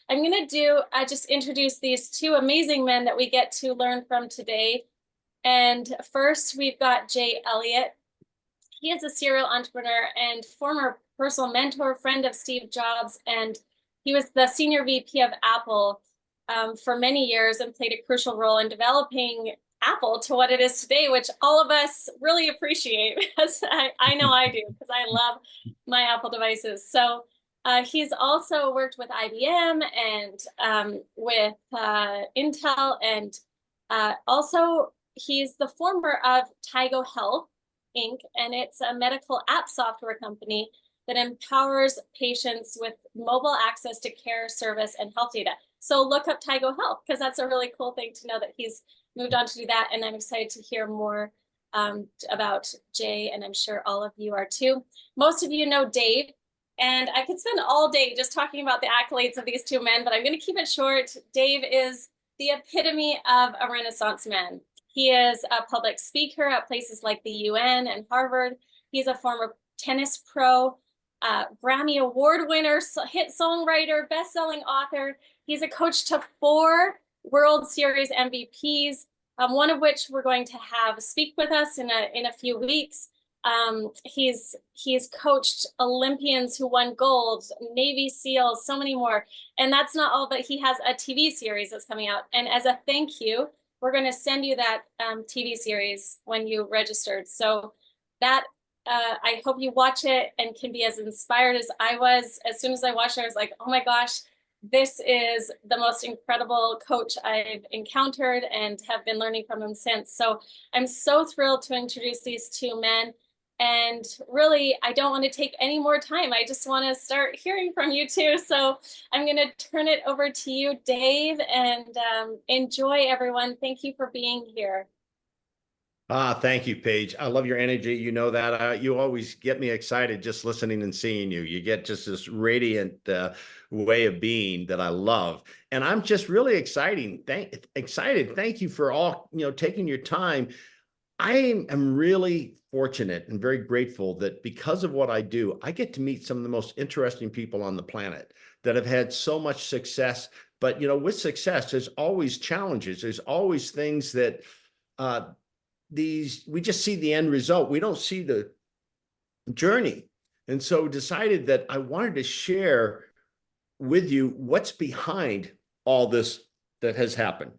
I'm going to just introduce these two amazing men that we get to learn from today. And first, we've got Jay Elliot. He is a serial entrepreneur and former personal mentor, friend of Steve Jobs, and he was the senior VP of Apple for many years and played a crucial role in developing Apple to what it is today, which all of us really appreciate, because I know I do, because I love my Apple devices. So he's also worked with IBM and with Intel, and also he's the former of Tygo Health Inc., and it's a medical app software company that empowers patients with mobile access to care, service, and health data. So look up Tygo Health, because that's a really cool thing to know that he's moved on to do that. And I'm excited to hear more about Jay, and I'm sure all of you are too. Most of you know Dave, and I could spend all day just talking about the accolades of these two men, but I'm going to keep it short. Dave is the epitome of a Renaissance man. He is a public speaker at places like the UN and Harvard. He's a former tennis pro, Grammy Award winner, hit songwriter, best-selling author. He's a coach to 4 World Series MVPs, one of which we're going to have speak with us in a few weeks. He's coached Olympians who won gold, Navy SEALs, so many more. And that's not all, but he has a TV series that's coming out. And as a thank you, we're going to send you that TV series when you registered. So that I hope you watch it and can be as inspired as I was. As soon as I watched it, I was like, oh my gosh, this is the most incredible coach I've encountered, and have been learning from him since. So I'm so thrilled to introduce these two men. And really, I don't want to take any more time. I just want to start hearing from you too. So I'm going to turn it over to you, Dave, and enjoy, everyone. Thank you for being here. Thank you, Paige. I love your energy. You know that. You always get me excited just listening and seeing you. You get just this radiant way of being that I love. And I'm just really excited. Thank you for all, taking your time. I am really fortunate and very grateful that because of what I do, I get to meet some of the most interesting people on the planet that have had so much success. But, with success, there's always challenges. There's always things that we just see the end result. We don't see the journey. And so decided that I wanted to share with you what's behind all this that has happened.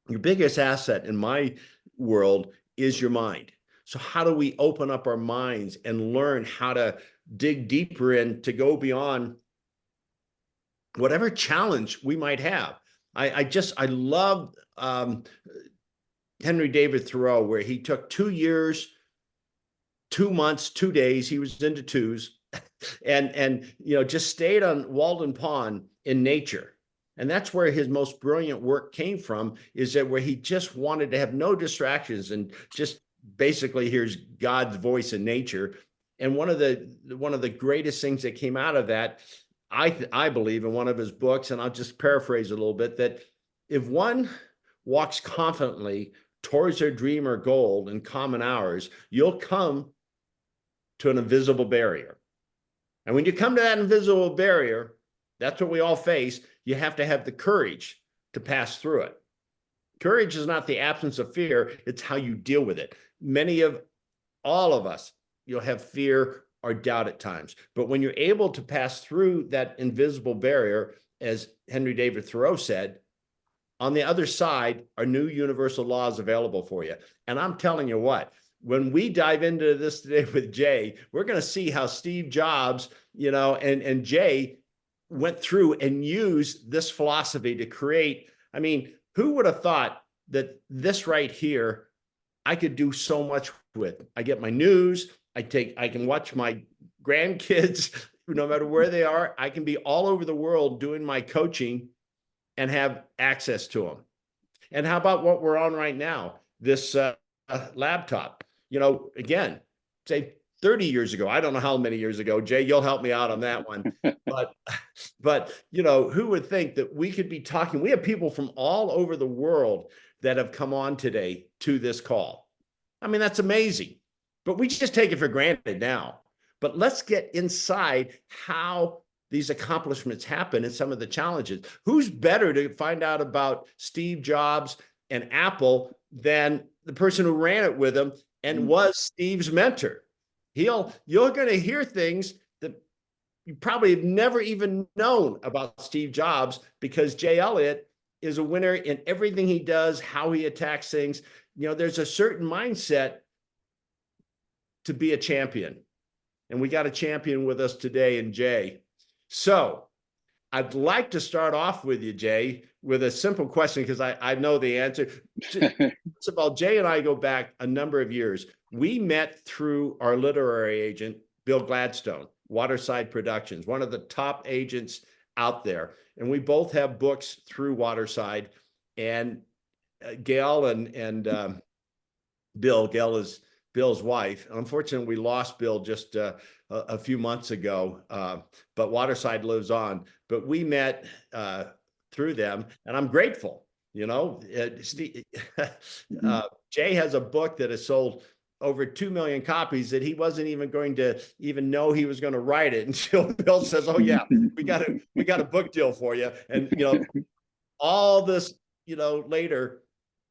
Your biggest asset in my world is your mind. So how do we open up our minds and learn how to dig deeper in to go beyond whatever challenge we might have? I love Henry David Thoreau, where he took 2 years, 2 months, 2 days, he was into twos, and just stayed on Walden Pond in nature. And that's where his most brilliant work came from, is that where he just wanted to have no distractions and just basically hears God's voice in nature. And one of the greatest things that came out of that, I believe, in one of his books, and I'll just paraphrase a little bit, that if one walks confidently towards their dream or goal in common hours, you'll come to an invisible barrier. And when you come to that invisible barrier, that's what we all face. You have to have the courage to pass through it. Courage is not the absence of fear. It's how you deal with it. All of us, you'll have fear or doubt at times. But when you're able to pass through that invisible barrier, as Henry David Thoreau said, on the other side are new universal laws available for you. And I'm telling you what, when we dive into this today with Jay, we're going to see how Steve Jobs, and Jay went through and used this philosophy to create. I mean, who would have thought that this right here, I could do so much with? I get my news. I can watch my grandkids, no matter where they are. I can be all over the world doing my coaching and have access to them. And how about what we're on right now? This laptop, again, say 30 years ago, I don't know how many years ago, Jay, you'll help me out on that one. but who would think that we could be talking? We have people from all over the world that have come on today to this call. I mean, that's amazing, but we just take it for granted now. But let's get inside how these accomplishments happen and some of the challenges. Who's better to find out about Steve Jobs and Apple than the person who ran it with him and was Steve's mentor? You're going to hear things that you probably have never even known about Steve Jobs, because Jay Elliott is a winner in everything he does, how he attacks things. There's a certain mindset to be a champion. And we got a champion with us today in Jay. So I'd like to start off with you, Jay, with a simple question, because I know the answer. First of all, Jay and I go back a number of years. We met through our literary agent, Bill Gladstone, Waterside Productions, one of the top agents out there. And we both have books through Waterside. And Gail and Gail is Bill's wife. Unfortunately, we lost Bill just a few months ago, but Waterside lives on. But we met through them, and I'm grateful. Jay has a book that has sold over 2 million copies that he wasn't even going to even know he was going to write it until Bill says, "Oh yeah, we got a book deal for you." And all this, later,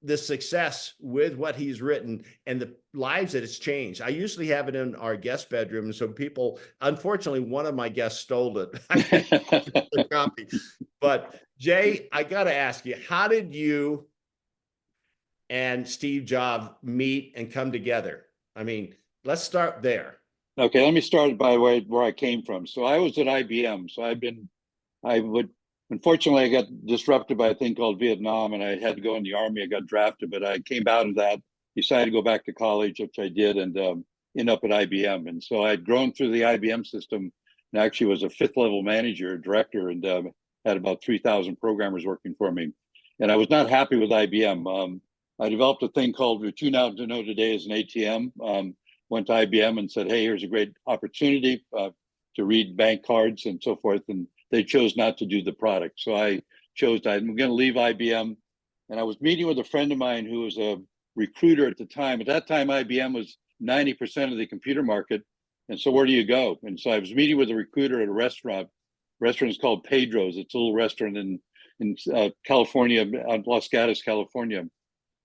the success with what he's written and the lives that it's changed. I usually have it in our guest bedroom. So people, unfortunately, one of my guests stole it. The copy. But Jay, I got to ask you, how did you and Steve Jobs meet and come together? I mean, let's start there. Okay, let me start by where I came from. So I was at IBM. So unfortunately, I got disrupted by a thing called Vietnam, and I had to go in the Army. I got drafted, but I came out of that, decided to go back to college, which I did, and end up at IBM. And so I'd grown through the IBM system, and actually was a fifth level manager, director, and had about 3,000 programmers working for me. And I was not happy with IBM. I developed a thing called what you now know today as an ATM. Went to IBM and said, "Hey, here's a great opportunity to read bank cards and so forth." And they chose not to do the product. So I'm going to leave IBM. And I was meeting with a friend of mine who was a recruiter at the time. At that time, IBM was 90% of the computer market. And so where do you go? And so I was meeting with a recruiter at a restaurant. The restaurant is called Pedro's. It's a little restaurant in California, Los Gatos, California.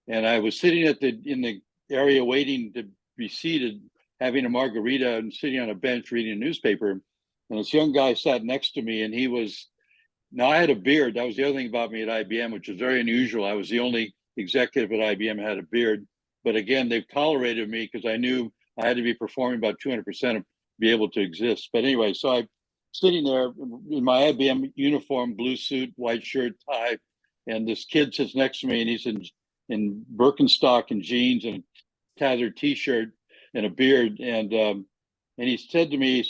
And I was sitting in the area waiting to be seated, having a margarita and sitting on a bench reading a newspaper. And this young guy sat next to me, and now I had a beard. That was the other thing about me at IBM, which was very unusual. I was the only executive at IBM who had a beard. But again, they tolerated me because I knew I had to be performing about 200% to be able to exist. But anyway, so I'm sitting there in my IBM uniform, blue suit, white shirt, tie, and this kid sits next to me, and he's in Birkenstock and jeans and a tattered T-shirt and a beard. And he said to me,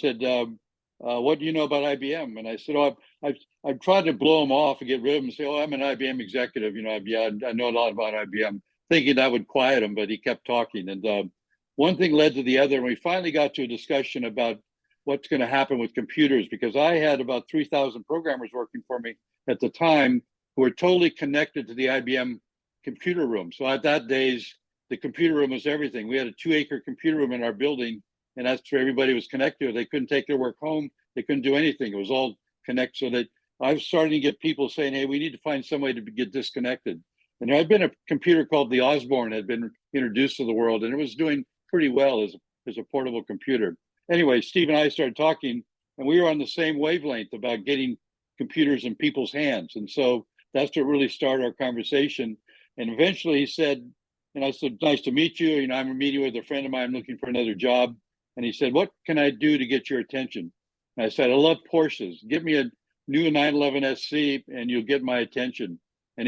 "What do you know about IBM?" And I said, "Oh, I've tried to blow him off and get rid of him and say, oh, I'm an IBM executive. I know a lot about IBM," thinking that would quiet him, but he kept talking. And one thing led to the other. And we finally got to a discussion about what's going to happen with computers, because I had about 3,000 programmers working for me at the time who were totally connected to the IBM computer room. So at that days, the computer room was everything. We had a 2-acre computer room in our building, and that's where everybody was connected. They couldn't take their work home. They couldn't do anything. It was all connected. So that I was starting to get people saying, "Hey, we need to find some way to get disconnected." And there had been a computer called the Osborne had been introduced to the world, and it was doing pretty well as a portable computer. Anyway, Steve and I started talking, and we were on the same wavelength about getting computers in people's hands. And so that's what really started our conversation. And eventually he said, and I said, "Nice to meet you. I'm meeting with a friend of mine. I'm looking for another job." And he said, "What can I do to get your attention?" And I said, "I love Porsches. Give me a new 911 SC and you'll get my attention." And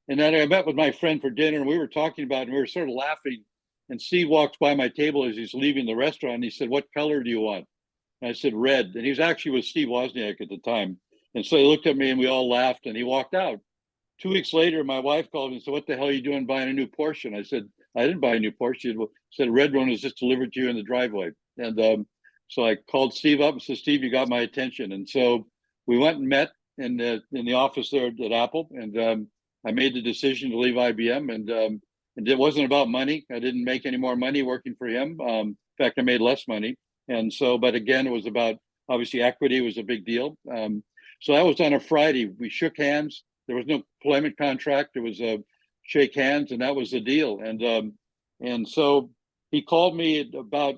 then I met with my friend for dinner, and we were talking about it, and we were sort of laughing. And Steve walks by my table as he's leaving the restaurant. And he said, "What color do you want?" And I said, "Red." And he was actually with Steve Wozniak at the time. And so he looked at me and we all laughed, and he walked out. 2 weeks later, my wife called me and said, "What the hell are you doing buying a new Porsche?" And I said, "I didn't buy a new Porsche." She said, "A red one was just delivered to you in the driveway." And so I called Steve up and said, "Steve, you got my attention." And so we went and met in the office there at Apple. And I made the decision to leave IBM. And it wasn't about money. I didn't make any more money working for him. In fact, I made less money. And so, but again, it was about obviously equity was a big deal. So that was on a Friday. We shook hands. There was no employment contract. There was a shake hands, and that was the deal. And so he called me at about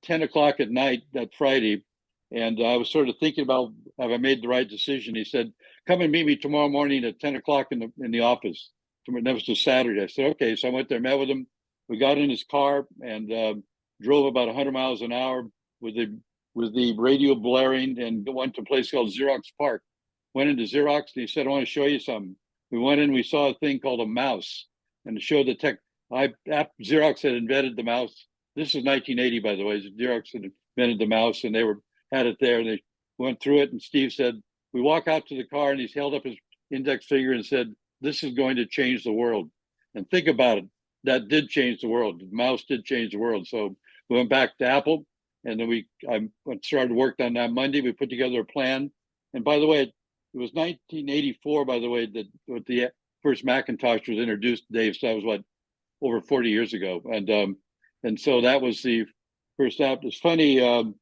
10 o'clock at night that Friday, and I was sort of thinking about, have I made the right decision? He said, "Come and meet me tomorrow morning at 10 o'clock in the office." That was just Saturday. I said, "Okay." So I went there, met with him. We got in his car and drove about 100 miles an hour with the radio blaring, and went to a place called Xerox Park. Went into Xerox, and he said, "I want to show you something." We went in, we saw a thing called a mouse, and to show the tech, Xerox had invented the mouse. This is 1980, by the way. Xerox had invented the mouse, and they had it there, and they went through it. And Steve said, we walk out to the car, and he's held up his index finger and said, "This is going to change the world." And think about it. That did change the world. The mouse did change the world. So we went back to Apple, and then I started work on that Monday. We put together a plan. And by the way, it was 1984, by the way, that the first Macintosh was introduced, Dave. So that was what, over 40 years ago. And so that was the first app. It's funny. And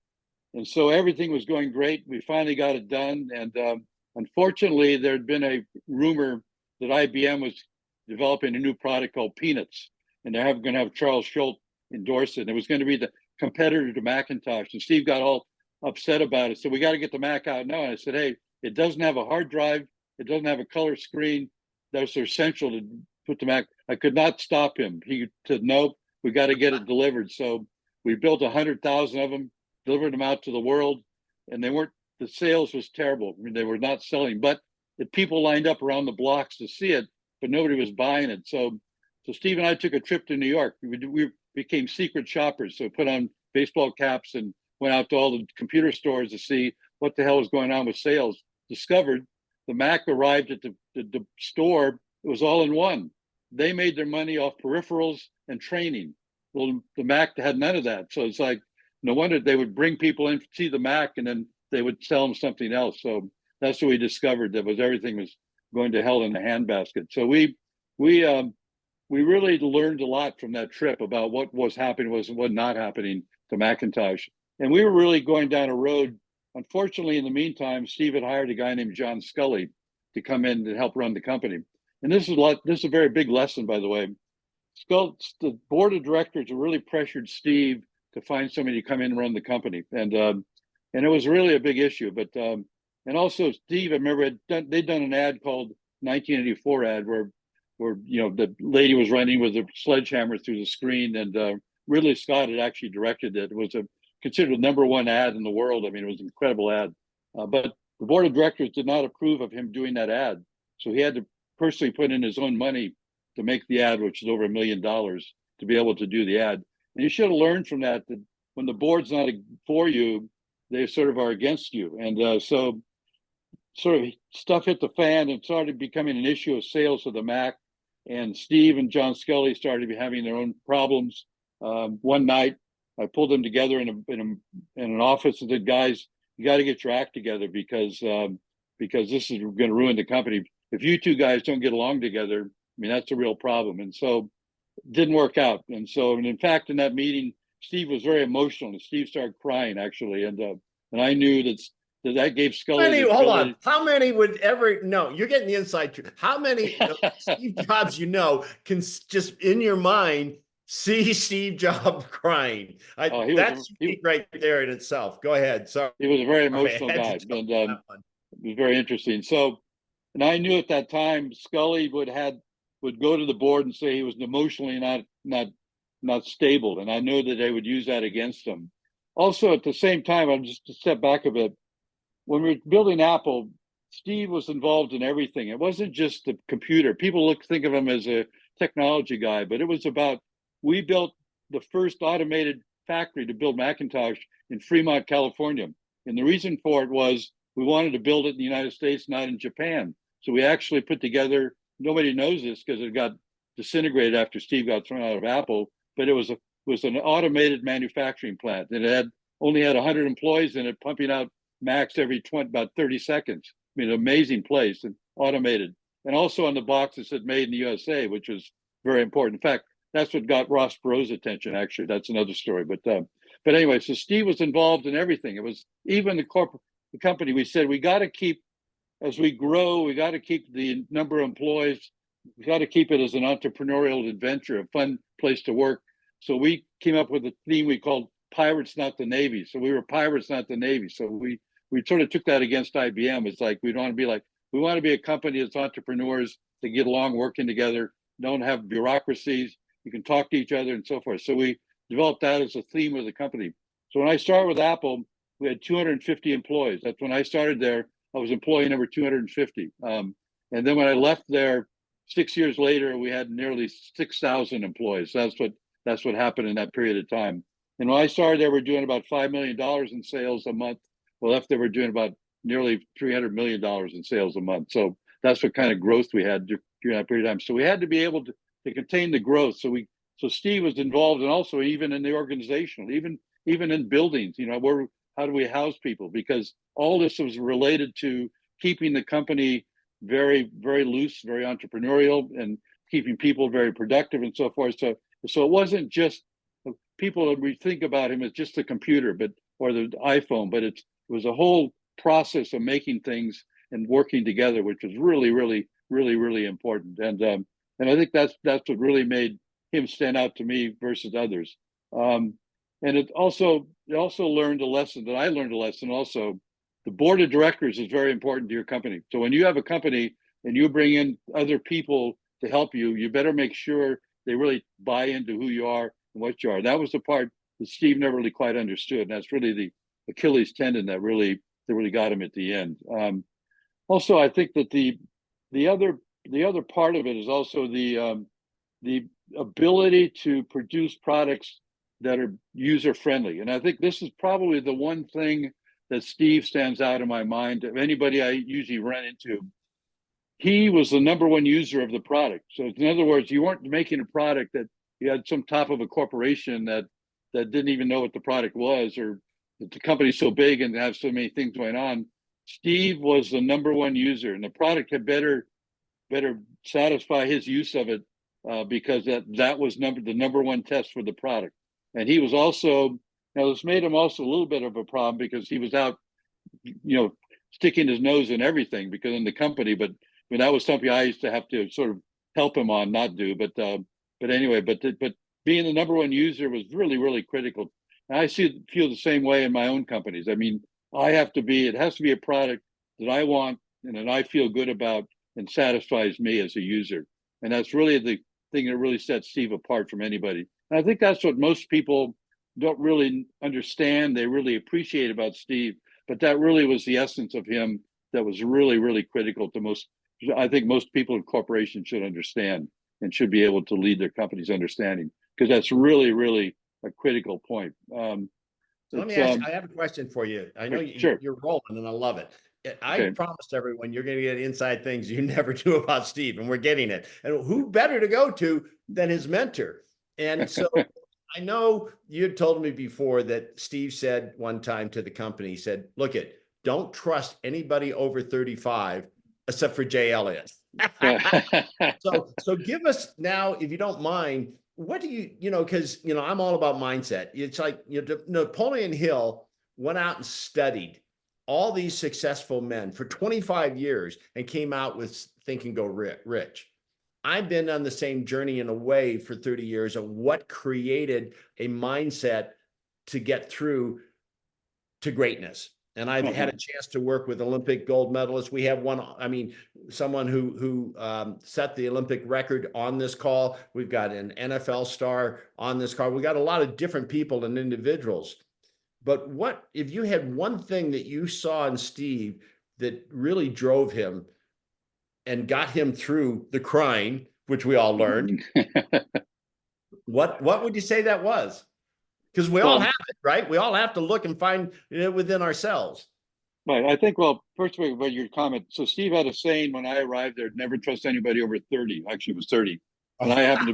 so everything was going great. We finally got it done. And unfortunately, there had been a rumor that IBM was developing a new product called Peanuts, and they're going to have Charles Schultz endorse it. And it was going to be the competitor to Macintosh. And Steve got all upset about it. So we got to get the Mac out now. And I said, "Hey, it doesn't have a hard drive. It doesn't have a color screen. Those are essential to put the Mac." I could not stop him. He said, "No, we got to get it delivered." So we built 100,000 of them, delivered them out to the world, and the sales was terrible. I mean, they were not selling, but the people lined up around the blocks to see it, but nobody was buying it. So Steve and I took a trip to New York. We became secret shoppers. So put on baseball caps and went out to all the computer stores to see what the hell was going on with sales. Discovered the Mac arrived at the store. It was all in one. They made their money off peripherals and training. Well, the Mac had none of that. So it's like, no wonder they would bring people in to see the Mac, and then they would sell them something else. So that's what we discovered, that was everything was going to hell in a handbasket. So we really learned a lot from that trip about what was happening, what not happening to Macintosh. And we were really going down a road. Unfortunately, in the meantime, Steve had hired a guy named John Scully to come in and help run the company. And this is a very big lesson, by the way. The board of directors really pressured Steve to find somebody to come in and run the company. And it was really a big issue. But and also Steve, I remember they'd done an ad called 1984 ad where the lady was running with a sledgehammer through the screen, and Ridley Scott had actually directed it. It was considered the #1 ad in the world. I mean, it was an incredible ad. But the board of directors did not approve of him doing that ad. So he had to personally put in his own money to make the ad, which is over $1 million, to be able to do the ad. And you should have learned from that when the board's not for you, they sort of are against you. And so sort of stuff hit the fan and started becoming an issue of sales of the Mac. And Steve and John Scully started having their own problems. One night, I pulled them together in an office and said, "Guys, you got to get your act together because this is going to ruin the company. If you two guys don't get along together, I mean, that's a real problem." And so it didn't work out. And in fact, in that meeting, Steve was very emotional, and Steve started crying actually. And I knew that gave Scully. Hold on. How many would ever? No, you're getting the inside truth. How many Steve Jobs can just in your mind see Steve Jobs crying? That's right there in itself. Go ahead. Sorry. He was a very emotional guy, and it was very interesting. So, and I knew at that time Scully would go to the board and say he was emotionally not stable, and I knew that they would use that against him. Also, at the same time, I'm just to step back a bit. When we were building Apple, Steve was involved in everything. It wasn't just the computer. People think of him as a technology guy, but it was about, we built the first automated factory to build Macintosh in Fremont, California. And the reason for it was we wanted to build it in the United States, not in Japan. So we actually put together, nobody knows this because it got disintegrated after Steve got thrown out of Apple, but it was an automated manufacturing plant. And it only had 100 employees in it, pumping out Macs every about 30 seconds. I mean, an amazing place, and automated. And also on the box it said "Made in the USA," which was very important. In fact, that's what got Ross Perot's attention. Actually, that's another story. But but anyway, so Steve was involved in everything. It was even the company. We said we got to keep, as we grow, we got to keep the number of employees. We got to keep it as an entrepreneurial adventure, a fun place to work. So we came up with a theme we called "Pirates, Not the Navy." So we were pirates, not the Navy. So we sort of took that against IBM. It's like we want to be like, we want to be a company that's entrepreneurs that get along, working together, don't have bureaucracies. You can talk to each other and so forth. So we developed that as a theme of the company. So when I started with Apple, we had 250 employees. That's when I started there. I was employee number 250. And then when I left there 6 years later, we had nearly 6,000 employees. That's what happened in that period of time. And when I started there, we're doing about $5 million in sales a month. Well, left there, we're doing about nearly $300 million in sales a month. So that's what kind of growth we had during that period of time. So we had to be able to contain the growth. So Steve was involved, and also even in the organizational, even in buildings, how do we house people? Because all this was related to keeping the company very, very loose, very entrepreneurial, and keeping people very productive and so forth. So it wasn't just people that we think about him as just the computer, or the iPhone, but it was a whole process of making things and working together, which was really, really, really, really important. And I think that's what really made him stand out to me versus others. And it also learned a lesson that I learned a lesson also. The board of directors is very important to your company. So when you have a company and you bring in other people to help you, you better make sure they really buy into who you are and what you are. That was the part that Steve never really quite understood. And that's really the Achilles tendon that really got him at the end. Also, I think that the other part of it is also the ability to produce products that are user friendly. And I think this is probably the one thing that Steve stands out in my mind. Of anybody I usually run into, he was the number one user of the product. So in other words, you weren't making a product that you had some top of a corporation that didn't even know what the product was, or that the company's so big and have so many things going on. Steve was the number one user, and the product had better satisfy his use of it, because that was the number one test for the product. And he was also, now this made him also a little bit of a problem, because he was out, sticking his nose in everything because in the company. But I mean, that was something I used to have to sort of help him on, not do. But anyway, but being the number one user was really, really critical. And I feel the same way in my own companies. I mean, it has to be a product that I want and that I feel good about and satisfies me as a user. And that's really the thing that really sets Steve apart from anybody. And I think that's what most people don't really understand. They really appreciate about Steve, but that really was the essence of him that was really, really critical to most. I think most people in corporations should understand and should be able to lead their companies understanding, because that's really, really a critical point. So let me ask you, I have a question for you. I know sure. You're rolling, and I love it. I Okay. promised everyone you're going to get inside things you never knew about Steve, and we're getting it. And who better to go to than his mentor? And so I know you had told me before that Steve said one time to the company, he said, "Look, don't trust anybody over 35 except for Jay Elliott." So give us now, if you don't mind, what do because I'm all about mindset. It's like Napoleon Hill went out and studied all these successful men for 25 years and came out with Think and Go Rich. I've been on the same journey in a way for 30 years of what created a mindset to get through to greatness. And I've had a chance to work with Olympic gold medalists. We have someone who set the Olympic record on this call. We've got an NFL star on this call. We got a lot of different people and individuals. But what if you had one thing that you saw in Steve that really drove him and got him through the crying, which we all learned? What would you say that was? Because we all have it, right? We all have to look and find it within ourselves. Right. I think, well, first of all, about your comment. So Steve had a saying when I arrived there: never trust anybody over 30. Actually, it was 30. And I happened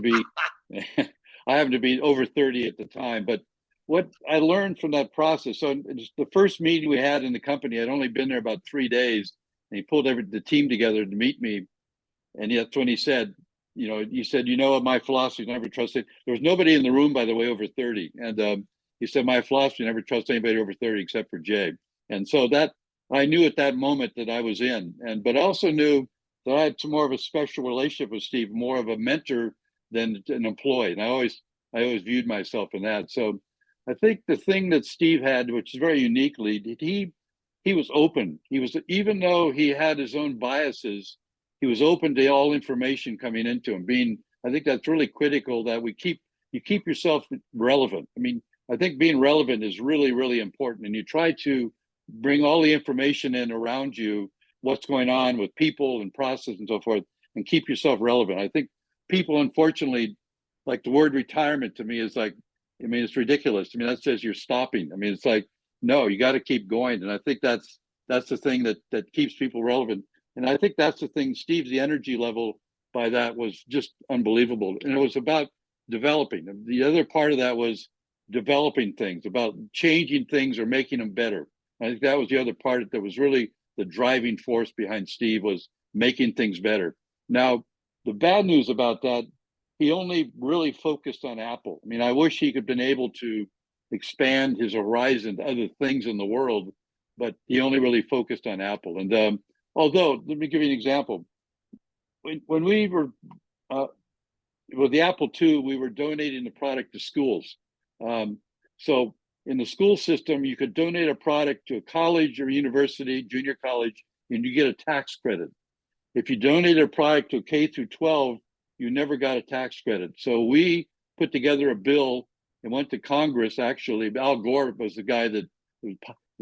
to be over 30 at the time. But what I learned from that process, so the first meeting we had in the company, I'd only been there about 3 days, and he pulled the team together to meet me. And that's when he said, my philosophy is never trust it. There was nobody in the room, by the way, over 30. And he said, my philosophy, never trust anybody over 30 except for Jay. And so that I knew at that moment that I was in, but I also knew that I had more of a special relationship with Steve, more of a mentor than an employee. And I always viewed myself in that. So I think the thing that Steve had, which is very uniquely, he was open. He was, even though he had his own biases, he was open to all information coming into him. I think that's really critical, that you keep yourself relevant. I mean, I think being relevant is really, really important. And you try to bring all the information in around you, what's going on with people and process and so forth, and keep yourself relevant. I think people, unfortunately, like the word retirement to me is like, I mean, it's ridiculous. I mean, that says you're stopping. I mean, it's like, no, you got to keep going. And I think that's the thing that keeps people relevant. And I think that's the thing. Steve's, the energy level by that was just unbelievable. And it was about developing. The other part of that was developing things, about changing things or making them better. I think that was the other part that was really the driving force behind Steve, was making things better. Now, the bad news about that, he only really focused on Apple. I mean, I wish he could have been able to expand his horizon to other things in the world, but he only really focused on Apple. And although, let me give you an example. When we were with the Apple II, we were donating the product to schools. So in the school system, you could donate a product to a college or university, junior college, and you get a tax credit. If you donated a product to K through 12, you never got a tax credit. So we put together a bill and went to Congress. Actually, Al Gore was the guy that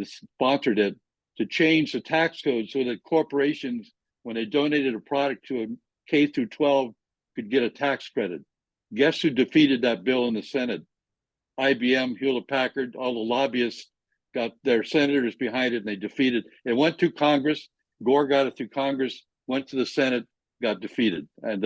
sponsored it, to change the tax code so that corporations, when they donated a product to a K through 12, could get a tax credit. Guess who defeated that bill in the Senate? IBM, Hewlett Packard, all the lobbyists got their senators behind it, and they defeated it. It went to Congress. Gore got it through Congress, went to the Senate, got defeated. And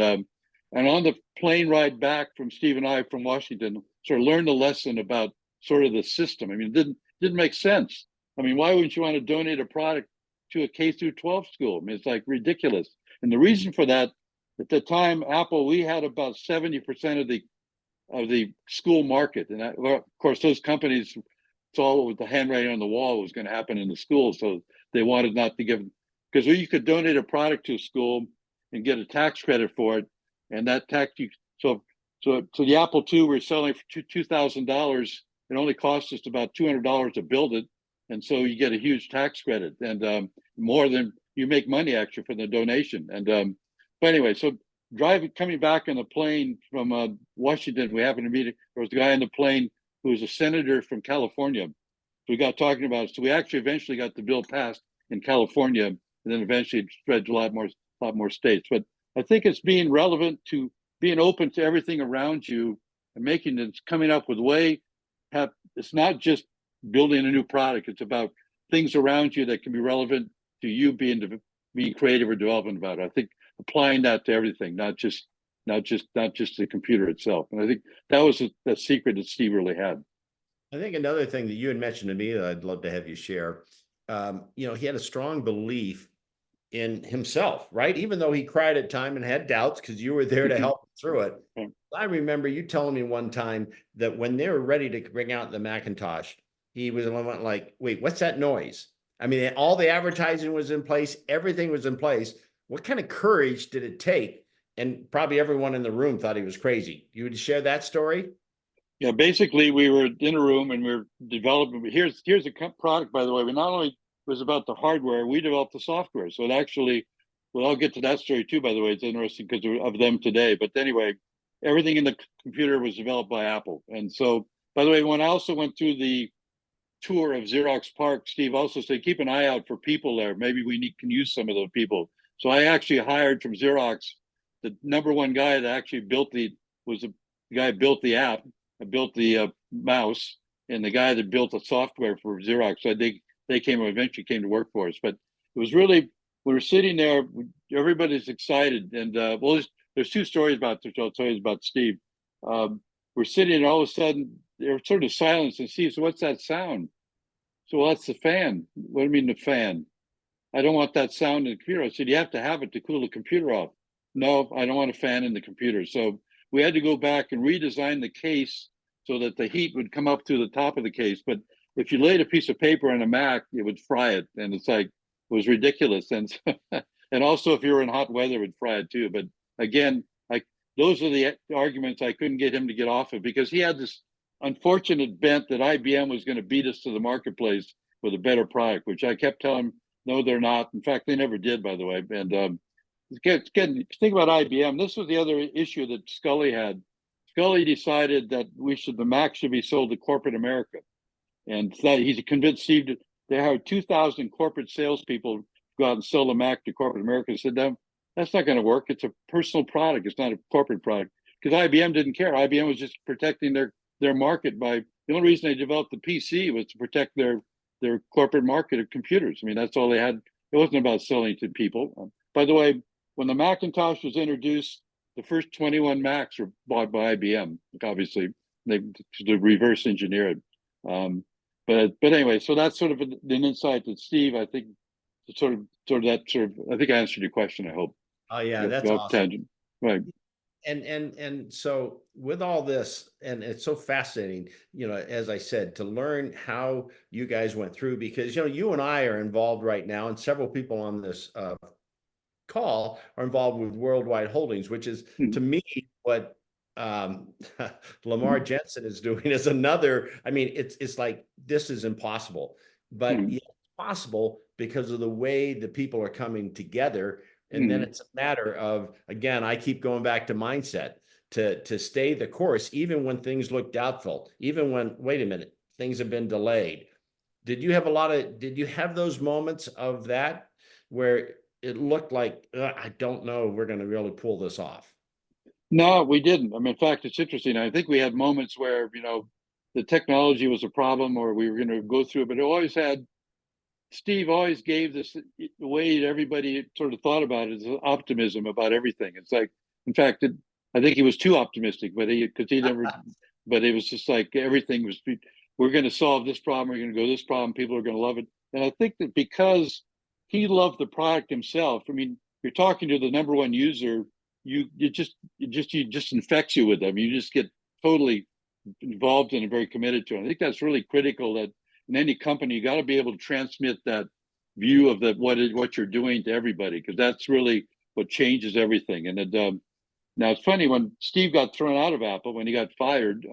on the plane ride back from Steve and I from Washington, sort of learned a lesson about sort of the system. I mean, it didn't make sense. I mean, why wouldn't you want to donate a product to a K through 12 school? I mean, it's like ridiculous. And the reason for that, at the time, Apple, we had about 70% of the school market. And that, well, of course, those companies saw with the handwriting on the wall was going to happen in the schools. So they wanted not to give, because you could donate a product to a school and get a tax credit for it. And that tax, so the Apple II, we're selling for $2,000. It only cost us about $200 to build it. And so you get a huge tax credit, and more than you make money actually for the donation. And but anyway, so coming back on the plane from Washington, we happened to meet, there was a guy on the plane who was a senator from California. So we got talking about it. So we actually eventually got the bill passed in California, and then eventually it spread to a lot more states. But I think it's being relevant, to being open to everything around you, and making it, coming up with it's not just building a new product. It's about things around you that can be relevant to you, being creative or developing about it. I think applying that to everything, not just the computer itself. And I think that was the secret that Steve really had. I think another thing that you had mentioned to me that I'd love to have you share, he had a strong belief in himself, right? Even though he cried at time and had doubts, because you were there to help him through it. I remember you telling me one time that when they were ready to bring out the Macintosh, he was like, wait, what's that noise? I mean, all the advertising was in place. Everything was in place. What kind of courage did it take? And probably everyone in the room thought he was crazy. You would share that story? Yeah, basically we were in a room and we were developing. Here's a product, by the way. We not only was about the hardware, we developed the software. So it actually, well, I'll get to that story too, by the way. It's interesting because of them today. But anyway, everything in the computer was developed by Apple. And so, by the way, when I also went through the tour of Xerox PARC, Steve also said, keep an eye out for people there. Maybe we can use some of those people. So I actually hired from Xerox, the number one guy that actually built the guy who built the app, built the mouse, and the guy that built the software for Xerox. So they eventually came to work for us. But it was really, we were sitting there, everybody's excited. And well, there's two stories about this. I'll tell you about Steve. We're sitting and all of a sudden there was sort of silence, and Steve said, what's that sound? So, well, that's the fan. What do you mean the fan? I don't want that sound in the computer. I said, you have to have it to cool the computer off. No, I don't want a fan in the computer. So we had to go back and redesign the case so that the heat would come up through the top of the case. But if you laid a piece of paper on a Mac, it would fry it, and it's like, it was ridiculous. And and also if you were in hot weather, it would fry it too. But again, those are the arguments I couldn't get him to get off of, because he had this unfortunate bent that IBM was going to beat us to the marketplace with a better product, which I kept telling him, no, they're not. In fact, they never did, by the way. And think about IBM. This was the other issue that Scully had. Scully decided that the Mac should be sold to corporate America. And that he's convinced Steve they hired 2,000 corporate salespeople to go out and sell the Mac to corporate America. He said, no, that's not going to work. It's a personal product. It's not a corporate product. Because IBM didn't care. IBM was just protecting their market by, the only reason they developed the PC was to protect their corporate market of computers. I mean, that's all they had. It wasn't about selling to people. By the way, when the Macintosh was introduced, the first 21 Macs were bought by IBM. Obviously, they reverse engineer it. But anyway, so that's sort of an insight that Steve, I think, I think I answered your question, I hope. Oh yeah, that's awesome. Tangent. Right. And so with all this, and it's so fascinating, as I said, to learn how you guys went through, because, you and I are involved right now, and several people on this call are involved with Worldwide Holdings, which is to me what Lamar Jensen is doing is another. I mean, it's like, this is impossible, but it's possible because of the way the people are coming together. And then it's a matter of, again, I keep going back to mindset, to stay the course, even when things look doubtful, even when, wait a minute, things have been delayed. Did you have those moments of that where it looked like, I don't know, we're going to really pull this off? No, we didn't. I mean, in fact, it's interesting. I think we had moments where, the technology was a problem, or we were going to go through it, but Steve always gave this, the way everybody sort of thought about it, is optimism about everything. It's like, in fact, I think he was too optimistic, but but it was just like everything was, we're going to solve this problem, we're going to go this problem, people are going to love it. And I think that because he loved the product himself, I mean, you're talking to the number one user, it just infects you with them. You just get totally involved and very committed to it. I think that's really critical, that in any company, you got to be able to transmit that view of what you're doing to everybody, because that's really what changes everything. And now it's funny, when Steve got thrown out of Apple, when he got fired,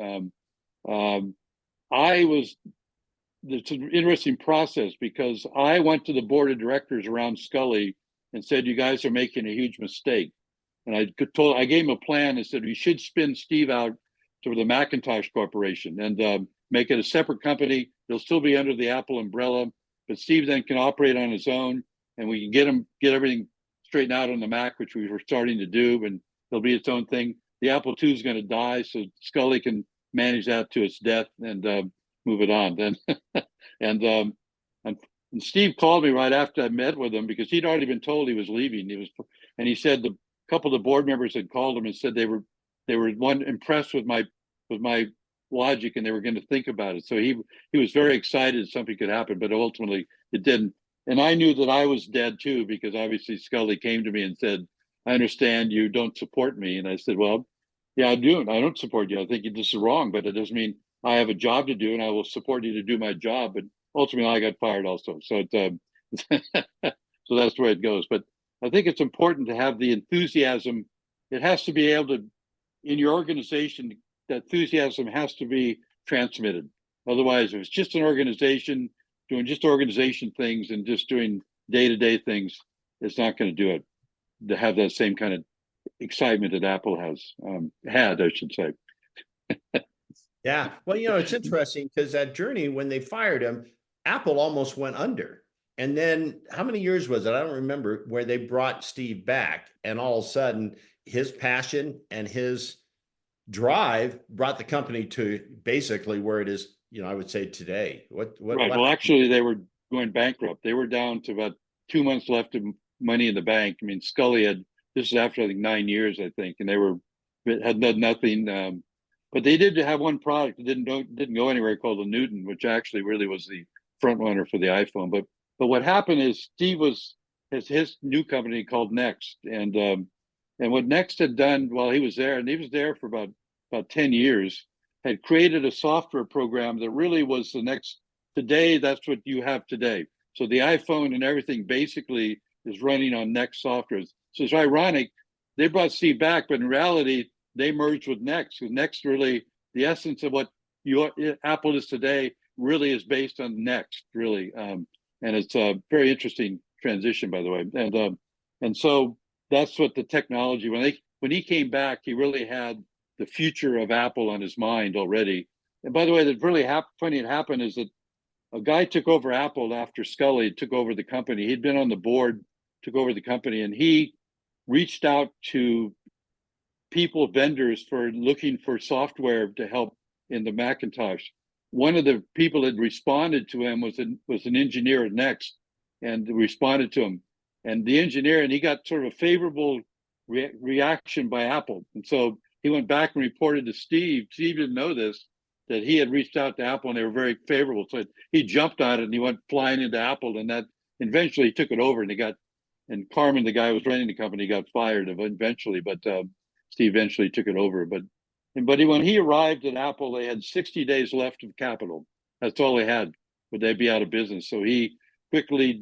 it's an interesting process, because I went to the board of directors around Scully and said, you guys are making a huge mistake. And I gave him a plan and said, you should spin Steve out to the Macintosh Corporation and make it a separate company. He'll still be under the Apple umbrella, but Steve then can operate on his own, and we can get everything straightened out on the Mac, which we were starting to do, and it'll be its own thing. The Apple II is going to die, so Scully can manage that to its death and move it on. Then, and Steve called me right after I met with him, because he'd already been told he was leaving. He said the couple of the board members had called him and said they were impressed with my logic, and they were going to think about it. So he was very excited something could happen, but ultimately it didn't. And I knew that I was dead too, because obviously Scully came to me and said, I understand you don't support me. And I said, well, yeah, I do. I don't support you. I think this is wrong, but it doesn't mean I have a job to do, and I will support you to do my job. But ultimately I got fired also. So so that's the way it goes. But I think it's important to have the enthusiasm. It has to be able to, in your organization, that enthusiasm has to be transmitted. Otherwise, if it's just an organization doing just organization things and just doing day-to-day things, it's not going to do it. To have that same kind of excitement that Apple had, I should say. Yeah. Well, it's interesting, because that journey, when they fired him, Apple almost went under. And then how many years was it? I don't remember, where they brought Steve back, and all of a sudden his passion and his drive brought the company to basically where it is, I would say today. What Well, actually, they were going bankrupt. They were down to about 2 months left of money in the bank. I mean, Scully this is after, I think, 9 years, I think, and had done nothing. But they did have one product that didn't go anywhere, called the Newton, which actually really was the front runner for the iPhone. But what happened is Steve has his new company called Next, and what Next had done while he was there, and he was there for about 10 years, had created a software program that really was the next, today, that's what you have today. So the iPhone and everything basically is running on Next software. So it's ironic, they brought Steve back, but in reality, they merged with Next. Because Next really, the essence of what Apple is today really is based on Next, really. And it's a very interesting transition, by the way. And so that's what the technology, when he came back, he really had the future of Apple on his mind already. And by the way, that really funny it happened is that a guy took over Apple after Scully took over the company. He'd been on the board, took over the company, and he reached out to people, vendors, for looking for software to help in the Macintosh. One of the people that responded to him was an engineer at Next, and responded to him. And the engineer, and he got sort of a favorable reaction by Apple. And so he went back and reported to Steve. Steve didn't know this, that he had reached out to Apple and they were very favorable. So he jumped on it and he went flying into Apple, and that eventually he took it over, and Carmen, the guy who was running the company, got fired eventually, but Steve eventually took it over. But when he arrived at Apple, they had 60 days left of capital. That's all they had, but they'd be out of business. So he quickly,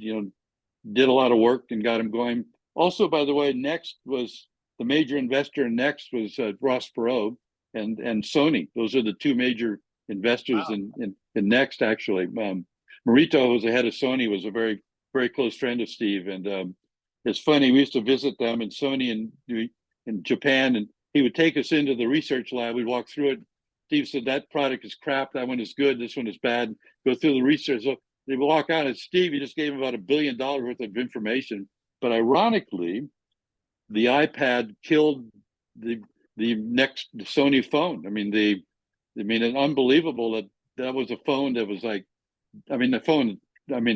did a lot of work and got him going. Also, by the way, Next was the major investor in Next was Ross Perot and Sony. Those are the two major investors in Next, actually. Morito, who was the head of Sony, was a very, very close friend of Steve. And it's funny, we used to visit them in Sony in Japan, and he would take us into the research lab. We'd walk through it. Steve said, that product is crap. That one is good. This one is bad. Go through the research. So they would walk out, and Steve, he just gave him about $1 billion worth of information. But ironically, the iPad killed the next Sony phone. I mean, it's unbelievable that was a phone that was like, the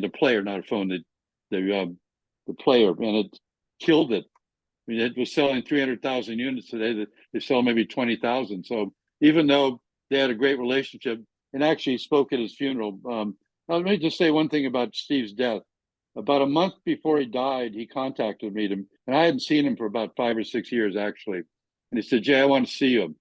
player, not a phone, the player, and it killed it. I mean, it was selling 300,000 units today. That they sell maybe 20,000. So even though they had a great relationship, and actually spoke at his funeral. Let me just say one thing about Steve's death. About a month before he died, he contacted me, and I hadn't seen him for about 5 or 6 years, actually. And he said, Jay, I want to see you.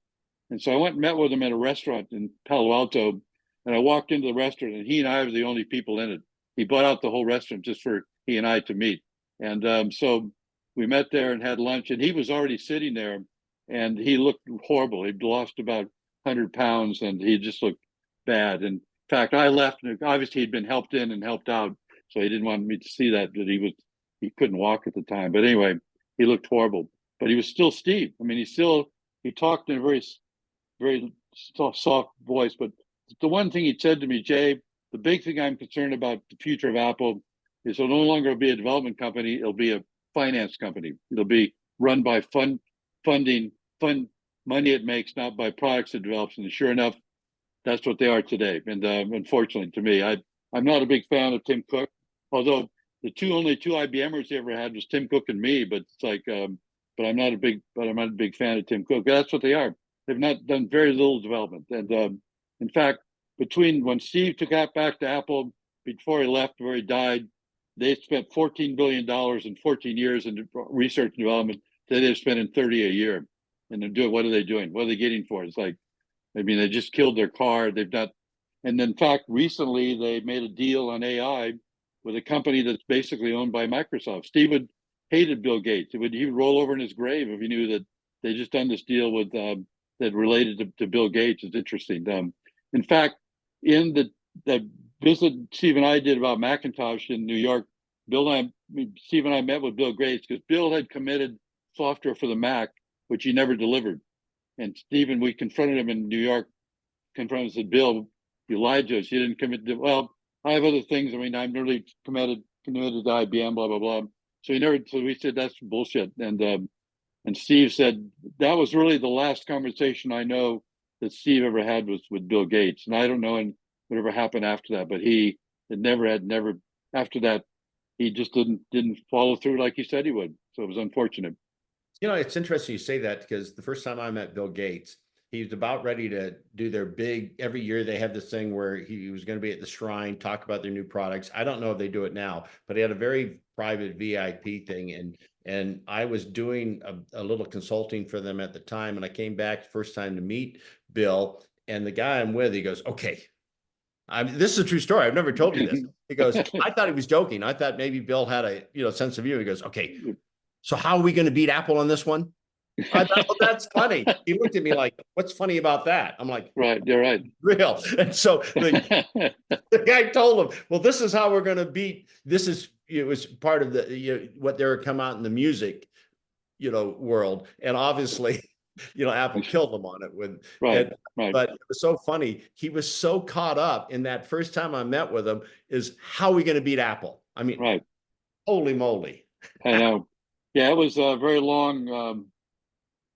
And so I went and met with him at a restaurant in Palo Alto, and I walked into the restaurant, and he and I were the only people in it. He bought out the whole restaurant just for he and I to meet. And so we met there and had lunch, and he was already sitting there, and he looked horrible. He'd lost about 100 pounds, and he just looked bad. And in fact, I left, and obviously he'd been helped in and helped out, so he didn't want me to see that he couldn't walk at the time. But anyway, he looked horrible, but he was still Steve. I mean, he talked in a very, very soft voice. But the one thing he said to me, Jay, the big thing I'm concerned about the future of Apple is it'll no longer be a development company. It'll be a finance company. It'll be run by fund money it makes, not by products it develops. And sure enough, that's what they are today. And unfortunately, to me, I'm not a big fan of Tim Cook, although the only two IBMers he ever had was Tim Cook and me. But it's like, but I'm not a big fan of Tim Cook. But that's what they are. They've not done very little development. And in fact, between when Steve took that back to Apple, before he left, where he died, they spent $14 billion in 14 years in research and development. Today they're spending 30 a year. And they're doing, what are they doing? What are they getting for it? It's like, I mean, they just killed their car. They've not, and in fact, recently they made a deal on AI with a company that's basically owned by Microsoft. Steve hated Bill Gates. He would roll over in his grave if he knew that they just done this deal with that related to Bill Gates. It's interesting. In fact, in the visit Steve and I did about Macintosh in New York, Steve and I met with Bill Gates because Bill had committed software for the Mac, which he never delivered. And Stephen, we confronted him in New York, and said, Bill, you lied to us. You didn't commit to, well, I have other things. I mean, I'm really committed to IBM, blah, blah, blah. So we said, that's bullshit. And Steve said, that was really the last conversation I know that Steve ever had was with Bill Gates. And I don't know whatever happened after that, but he had never, after that, he just didn't follow through like he said he would. So it was unfortunate. You know, it's interesting you say that because the first time I met Bill Gates, he was about ready to do their big, every year they have this thing where he was going to be at the shrine, talk about their new products. I don't know if they do it now, but he had a very private VIP thing. And I was doing a little consulting for them at the time. And I came back first time to meet Bill, And the guy I'm with, he goes, okay. This is a true story. I've never told you this. He goes, I thought he was joking. I thought maybe Bill had a sense of humor. He goes, okay, so how are we going to beat Apple on this one? I thought, well, that's funny. He looked at me like, what's funny about that? I'm like, Right, you're right. Real. And so the guy told him, well, this is how we're going to beat. It was part of what they were come out in the music, world. And obviously, Apple killed them on it right. But it was so funny. He was so caught up in that first time I met with him is how are we going to beat Apple? I mean, right. Holy moly. I know. Yeah, it was a very long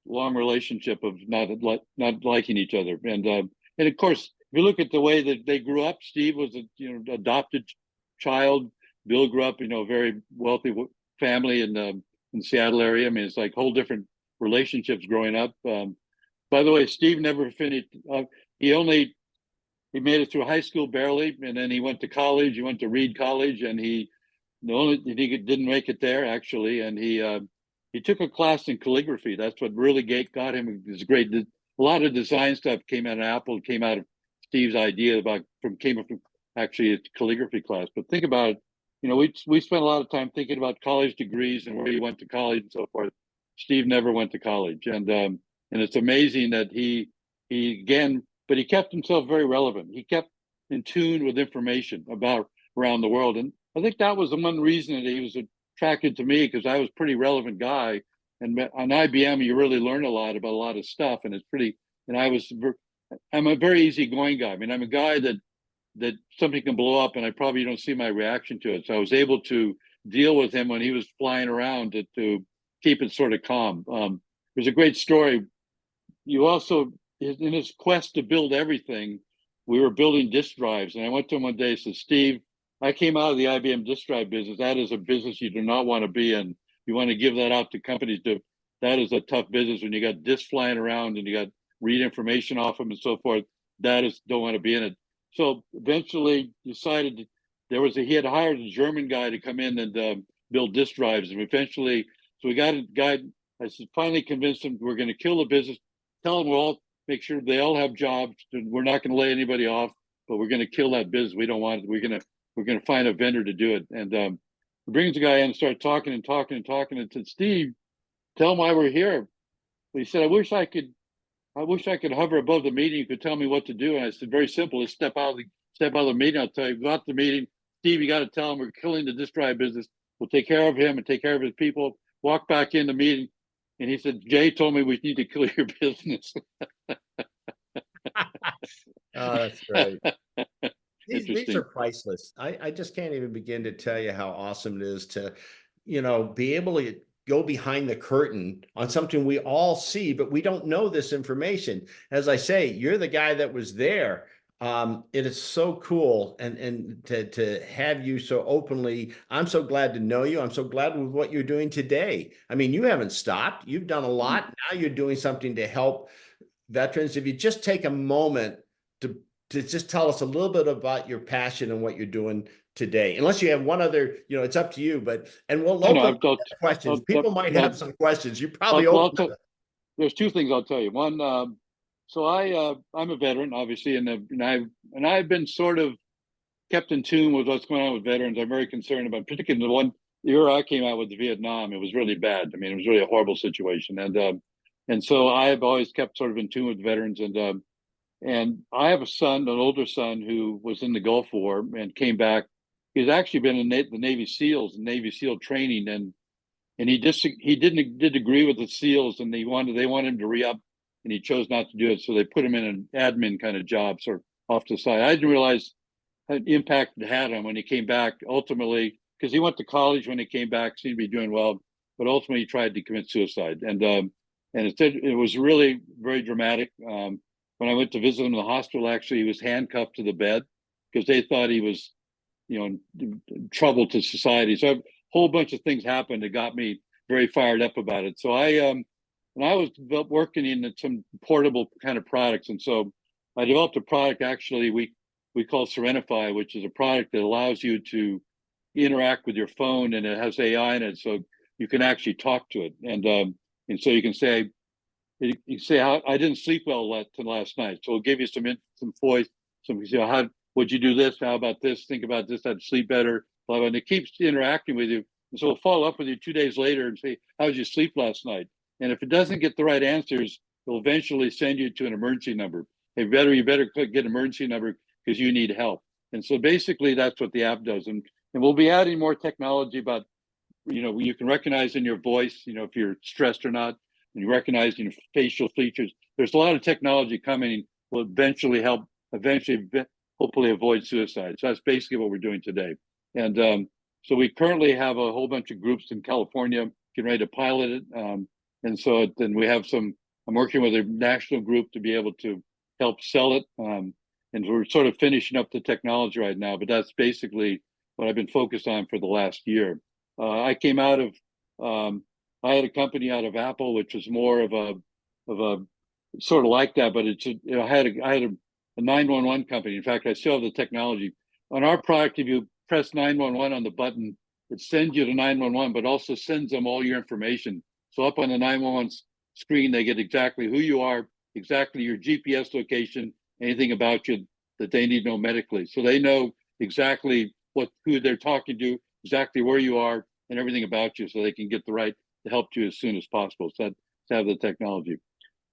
relationship of not liking each other. And of course, if you look at the way that they grew up, Steve was a adopted child. Bill grew up, a very wealthy family in the Seattle area. I mean, it's like whole different relationships growing up. By the way, Steve never finished. He made it through high school barely, and then he went to college. He went to Reed College, and he didn't make it there actually. And he took a class in calligraphy. That's what really got him this great. A lot of design stuff came out of Apple. Came out of Steve's idea came from actually a calligraphy class. But think about it. We spent a lot of time thinking about college degrees and where he went to college and so forth. Steve never went to college, and it's amazing that he but he kept himself very relevant. He kept in tune with information about around the world, and I think that was the one reason that he was attracted to me, because I was a pretty relevant guy, and on IBM you really learn a lot about a lot of stuff, and it's pretty. And I'm a very easygoing guy. I mean, I'm a guy that something can blow up, and I probably don't see my reaction to it. So I was able to deal with him when he was flying around to keep it sort of calm. There's a great story. You also, in his quest to build everything, we were building disk drives, and I went to him one day and said, Steve, I came out of the IBM disk drive business. That is a business you do not want to be in. You want to give that out to companies. That is a tough business when you got disks flying around and you got read information off them and so forth. Don't want to be in it. So eventually decided he had hired a German guy to come in and build disk drives. And eventually, so we got a guy, I finally convinced him we're going to kill the business, tell them make sure they all have jobs. We're not going to lay anybody off, but we're going to kill that business. We don't want it. We're going to find a vendor to do it. And he brings the guy in and started talking and said, Steve, tell him why we're here. But he said, I wish I could hover above the meeting. You could tell me what to do. And I said, very simple. Let's step out of the meeting. I'll tell you, go out to the meeting. Steve, you got to tell him we're killing the disk drive business. We'll take care of him and take care of his people. Walk back in the meeting. And he said, Jay told me we need to kill your business. Oh, that's great. These are priceless. I just can't even begin to tell you how awesome it is to, be able to go behind the curtain on something we all see, but we don't know this information. As I say, you're the guy that was there. It is so cool, and to have you so openly. I'm so glad to know you. I'm so glad with what you're doing today. I mean, you haven't stopped. You've done a lot. Now you're doing something to help veterans. If you just take a moment to just tell us a little bit about your passion and what you're doing today, unless you have one other, it's up to you, and we'll open questions. People might have some questions. You probably there's two things I'll tell you. One, so I'm a veteran, obviously, and I've been sort of kept in tune with what's going on with veterans. I'm very concerned about, particularly the era I came out with Vietnam. It was really bad. I mean, it was really a horrible situation, and so I've always kept sort of in tune with veterans, and I have an older son who was in the Gulf War and came back. He's actually been in the Navy SEALs and Navy SEAL training, and he didn't agree with the SEALs, and they wanted him to re-up, and he chose not to do it. So they put him in an admin kind of job, sort of off to the side. I didn't realize how impact it had on him when he came back. Ultimately, because he went to college when he came back, seemed to be doing well, but ultimately he tried to commit suicide, and it was really very dramatic. When I went to visit him in the hospital, actually, he was handcuffed to the bed because they thought he was, trouble to society. So a whole bunch of things happened that got me very fired up about it. So I was working in some portable kind of products, and so I developed a product actually we call Serenify, which is a product that allows you to interact with your phone, and it has AI in it, so you can actually talk to it, and so you can say, You say, I didn't sleep well last night. So it'll give you some voice, some, you know, would you do this? How about this? Think about this. I'd sleep better. Blah, blah. And it keeps interacting with you. And so it'll follow up with you 2 days later and say, how did you sleep last night? And if it doesn't get the right answers, it'll eventually send you to an emergency number. You better get an emergency number because you need help. And so basically that's what the app does. And we'll be adding more technology about, you know, you can recognize in your voice, you know, if you're stressed or not, and you recognize, you know, facial features. There's a lot of technology coming will eventually help, hopefully avoid suicide. So that's basically what we're doing today. And so we currently have a whole bunch of groups in California getting ready to pilot it. And so then we have I'm working with a national group to be able to help sell it. And we're sort of finishing up the technology right now, but that's basically what I've been focused on for the last year. I came out of, I had a company out of Apple, which was more of a sort of like that, but it's, you know, I had a 911 company. In fact, I still have the technology. On our product, if you press 911 on the button, it sends you to 911, but also sends them all your information. So up on the 911 screen, they get exactly who you are, exactly your GPS location, anything about you that they need to know medically. So they know exactly who they're talking to, exactly where you are, and everything about you, so they can get the right to help you as soon as possible. So to have the technology.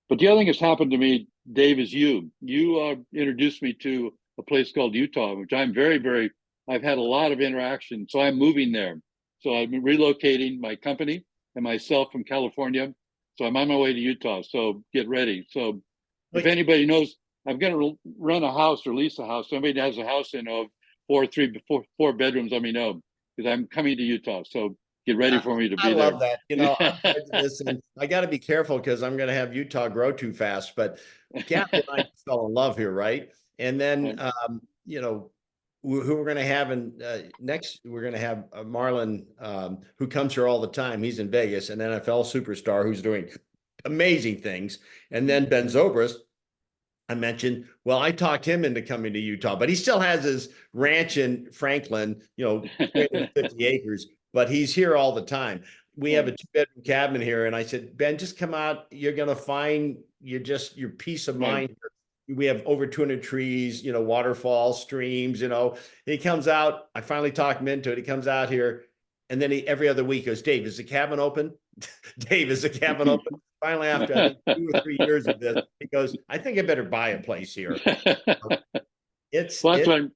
But the other thing that's happened to me, Dave, is you introduced me to a place called Utah, which I'm I've had a lot of interaction. So I'm moving there. So I'm relocating my company and myself from California. So I'm on my way to Utah. So get ready. So if anybody knows, I'm going to rent a house or lease a house. Somebody has a house in of 4 bedrooms, let me know, because I'm coming to Utah. So get ready for me to be there. I love that. You know, I'm prejudiced, and I got to be careful because I'm going to have Utah grow too fast. But Kathy and I fell in love here, right? And then, you know, who we're going to have next, we're going to have Marlon, who comes here all the time. He's in Vegas, an NFL superstar who's doing amazing things. And then Ben Zobrist, I mentioned, well, I talked him into coming to Utah, but he still has his ranch in Franklin, you know, 50 acres, but he's here all the time. We have a 2-bedroom cabin here. And I said, Ben, just come out. You're going to find your peace of mind. We have over 200 trees, you know, waterfalls, streams, you know. He comes out. I finally talk him into it. He comes out here. And then every other week goes, Dave, is the cabin open? Dave, is the cabin open? Finally, after I think 2 or 3 years of this, he goes, I think I better buy a place here. Well, that's what I'm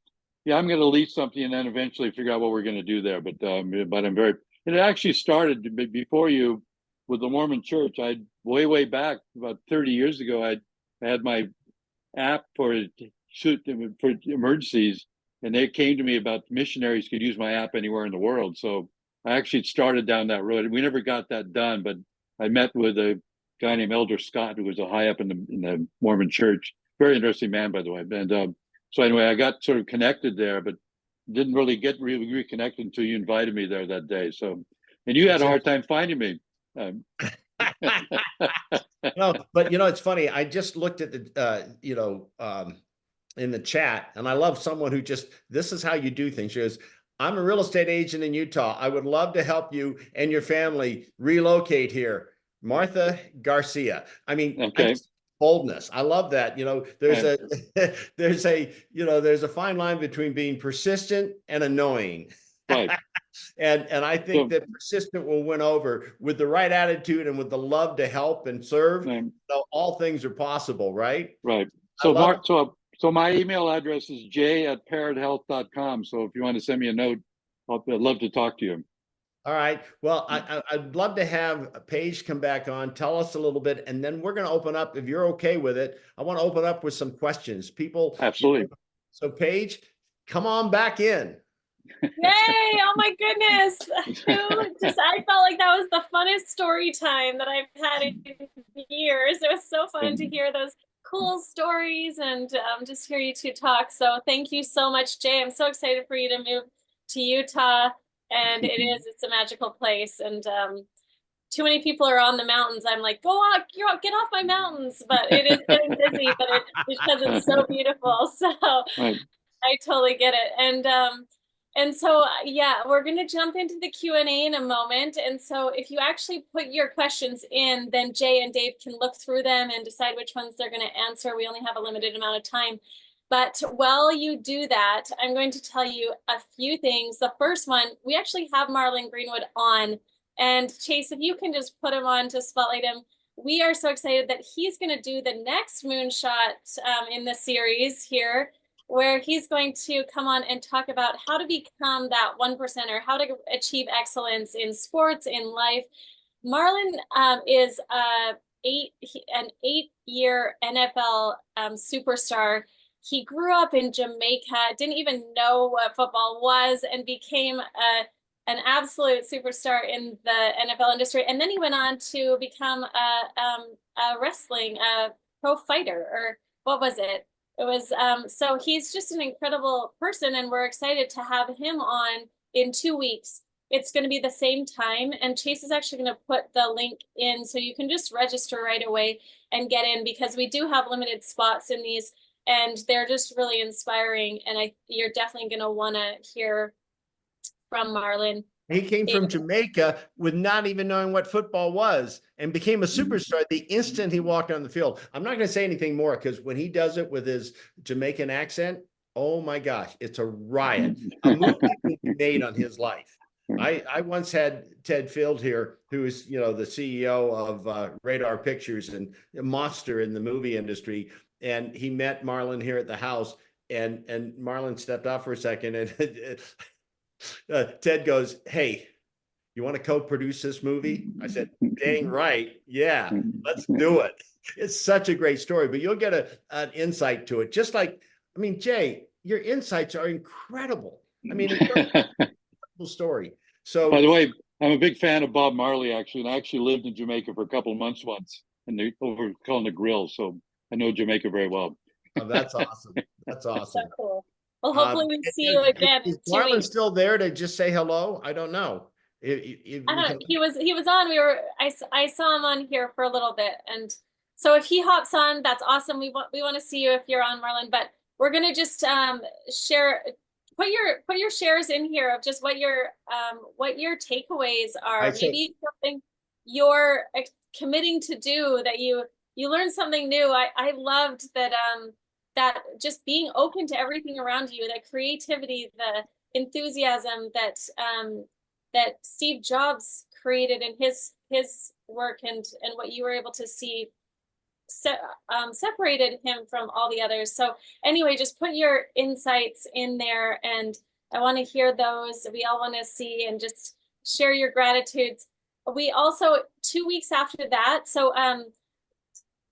going to lease something and then eventually figure out what we're going to do there. But I'm very, and it actually started before you with the Mormon Church. Way back about 30 years ago, I had my app for emergencies, and they came to me about missionaries could use my app anywhere in the world. So I actually started down that road. We never got that done, but I met with a guy named Elder Scott, who was a high up in the Mormon Church. Very interesting man, by the way. And so anyway, I got sort of connected there, but didn't really get reconnected until you invited me there that day. So, and you had a hard time finding me. No, but you know, it's funny. I just looked at the, you know, in the chat, and I love someone who this is how you do things. She goes, I'm a real estate agent in Utah. I would love to help you and your family relocate here. Martha Garcia. I mean, okay. Boldness. I love that. You know, there's a fine line between being persistent and annoying. Right. And I think that persistent will win over with the right attitude and with the love to help and serve. So all things are possible, right? Right. So Mark, so my email address is j@parrothealth.com. So if you want to send me a note, I'd love to talk to you. All right. Well, I'd love to have Paige come back on, tell us a little bit, and then we're going to open up, if you're okay with it, I want to open up with some questions. People. Absolutely. You know, so Paige, come on back in. Yay! Oh my goodness. I felt like that was the funnest story time that I've had in years. It was so fun to hear those cool stories and just hear you two talk. So thank you so much, Jay. I'm so excited for you to move to Utah. And it's a magical place. And too many people are on the mountains. I'm like, go out, get off my mountains. But it is getting busy, but because it's so beautiful. So right. I totally get it. And so, yeah, we're going to jump into the Q&A in a moment. And so if you actually put your questions in, then Jay and Dave can look through them and decide which ones they're going to answer. We only have a limited amount of time. But while you do that, I'm going to tell you a few things. The first one, we actually have Marlon Greenwood on. And Chase, if you can just put him on to spotlight him. We are so excited that he's going to do the next moonshot in the series here, where he's going to come on and talk about how to become that 1%er, how to achieve excellence in sports, in life. Marlon is an 8-year NFL superstar. He grew up in Jamaica, didn't even know what football was, and became an absolute superstar in the NFL industry. And then he went on to become a wrestling pro fighter, or what was it? It was, so he's just an incredible person, and we're excited to have him on in 2 weeks. It's going to be the same time, and Chase is actually going to put the link in so you can just register right away and get in, because we do have limited spots in these, and they're just really inspiring. And you're definitely going to want to hear from Marlon. He came from Jamaica with not even knowing what football was, and became a superstar the instant he walked on the field. I'm not going to say anything more, because when he does it with his Jamaican accent, oh my gosh, it's a riot. A movie will be made on his life. I once had Ted Field here, who is, the CEO of Radar Pictures and a monster in the movie industry. And he met Marlon here at the house, and Marlon stepped off for a second, and Ted goes, "Hey, you want to co-produce this movie?" I said, "Dang right. Yeah, let's do it." It's such a great story, but you'll get an insight to it. Just like, Jay, your insights are incredible. Incredible story. So, by the way, I'm a big fan of Bob Marley, actually, and I actually lived in Jamaica for a couple of months once, and they over calling the grill, so I know Jamaica very well. Oh, that's awesome. That's awesome. So cool. Well, hopefully we see you again. Is Marlon still there to just say hello? I don't know. I don't. He was on. I saw him on here for a little bit, and so if he hops on, that's awesome. We want to see you if you're on, Marlon. But we're gonna just share. Put your shares in here of just what your takeaways are. Maybe something you're committing to do, that you learned something new. I loved that that just being open to everything around you, that creativity, the enthusiasm that Steve Jobs created in his work, and what you were able to see separated him from all the others. So anyway, just put your insights in there, and I want to hear those. We all want to see, and just share your gratitudes. We also, 2 weeks after that, so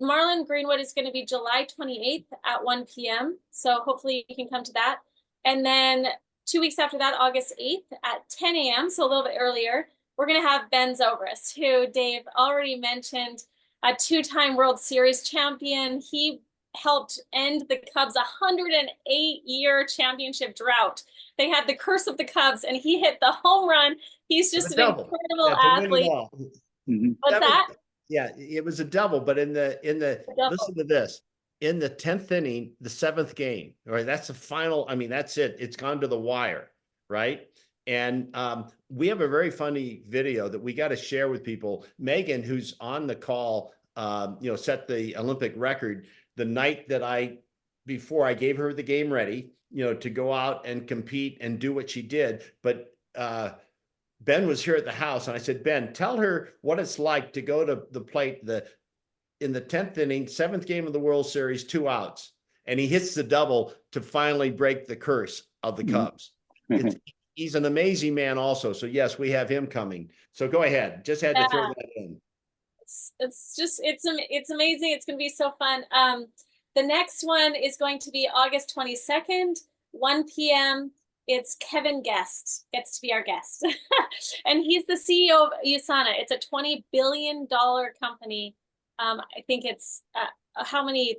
Marlon Greenwood is going to be July 28th at 1 p.m. So hopefully you can come to that. And then 2 weeks after that, August 8th at 10 a.m., so a little bit earlier, we're going to have Ben Zobrist, who Dave already mentioned, a 2-time World Series champion. He helped end the Cubs' 108-year championship drought. They had the curse of the Cubs, and he hit the home run. He's just an incredible athlete. What's that? Yeah, it was a double, but in the listen to this. In the 10th inning, the 7th game, right? That's the final. That's it. It's gone to the wire, right? And we have a very funny video that we got to share with people. Megan, who's on the call, set the Olympic record the night that before I gave her the game ready, to go out and compete and do what she did. But Ben was here at the house, and I said, "Ben, tell her what it's like to go to the plate in the 10th inning, 7th game of the World Series, 2 outs." And he hits the double to finally break the curse of the Cubs. He's an amazing man also. So yes, we have him coming. So go ahead. Just had to throw that in. It's amazing. It's going to be so fun. The next one is going to be August 22nd, 1 p.m. It's Kevin Guest gets to be our guest. And he's the CEO of USANA. It's a $20 billion company. I think it's how many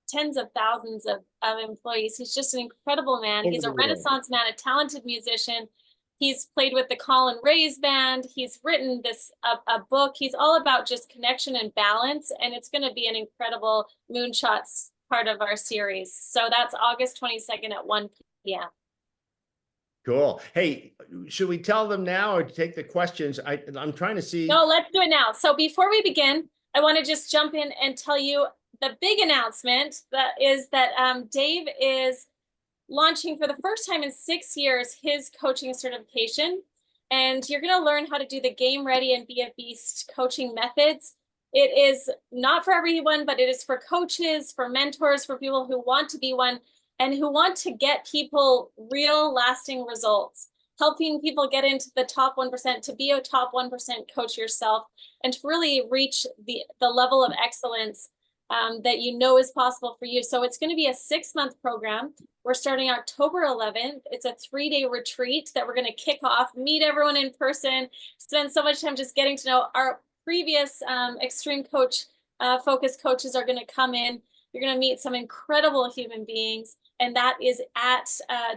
tens of thousands of employees. He's just an incredible man. He's a Renaissance man, a talented musician. He's played with the Colin Ray's band. He's written a book. He's all about just connection and balance. And it's going to be an incredible Moonshots part of our series. So that's August 22nd at 1 p.m. Cool. Hey, should we tell them now or take the questions? I'm trying to see. No, let's do it now. So before we begin, I want to just jump in and tell you the big announcement that is that Dave is launching for the first time in 6 years his coaching certification. And you're going to learn how to do the Game Ready and Be a Beast coaching methods. It is not for everyone, but it is for coaches, for mentors, for people who want to be one and who want to get people real lasting results, helping people get into the top 1%, to be a top 1% coach yourself, and to really reach the level of excellence that you know is possible for you. So it's going to be a 6-month program. We're starting October 11th. It's a 3-day retreat that we're going to kick off, meet everyone in person, spend so much time just getting to know our previous extreme coach focus coaches are going to come in. You're going to meet some incredible human beings, and that is at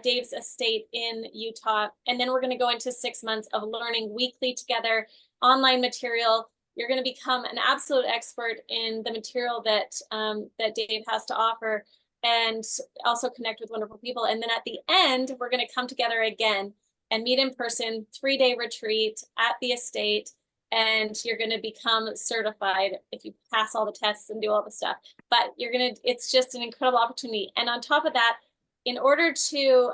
Dave's estate in Utah. And then we're going to go into 6 months of learning weekly together, online material. You're going to become an absolute expert in the material that that Dave has to offer, and also connect with wonderful people. And then at the end, we're going to come together again and meet in person, 3-day retreat at the estate. And you're going to become certified if you pass all the tests and do all the stuff. But it's just an incredible opportunity. And on top of that, in order to,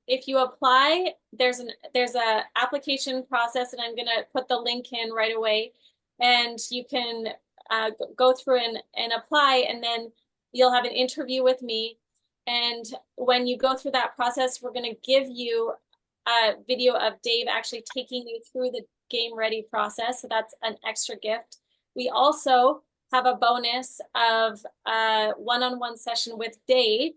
if you apply, there's a application process, and I'm going to put the link in right away. And you can go through and apply, and then you'll have an interview with me. And when you go through that process, we're going to give you a video of Dave actually taking you through the Game Ready process. So that's an extra gift. We also have a bonus of a one-on-one session with Dave.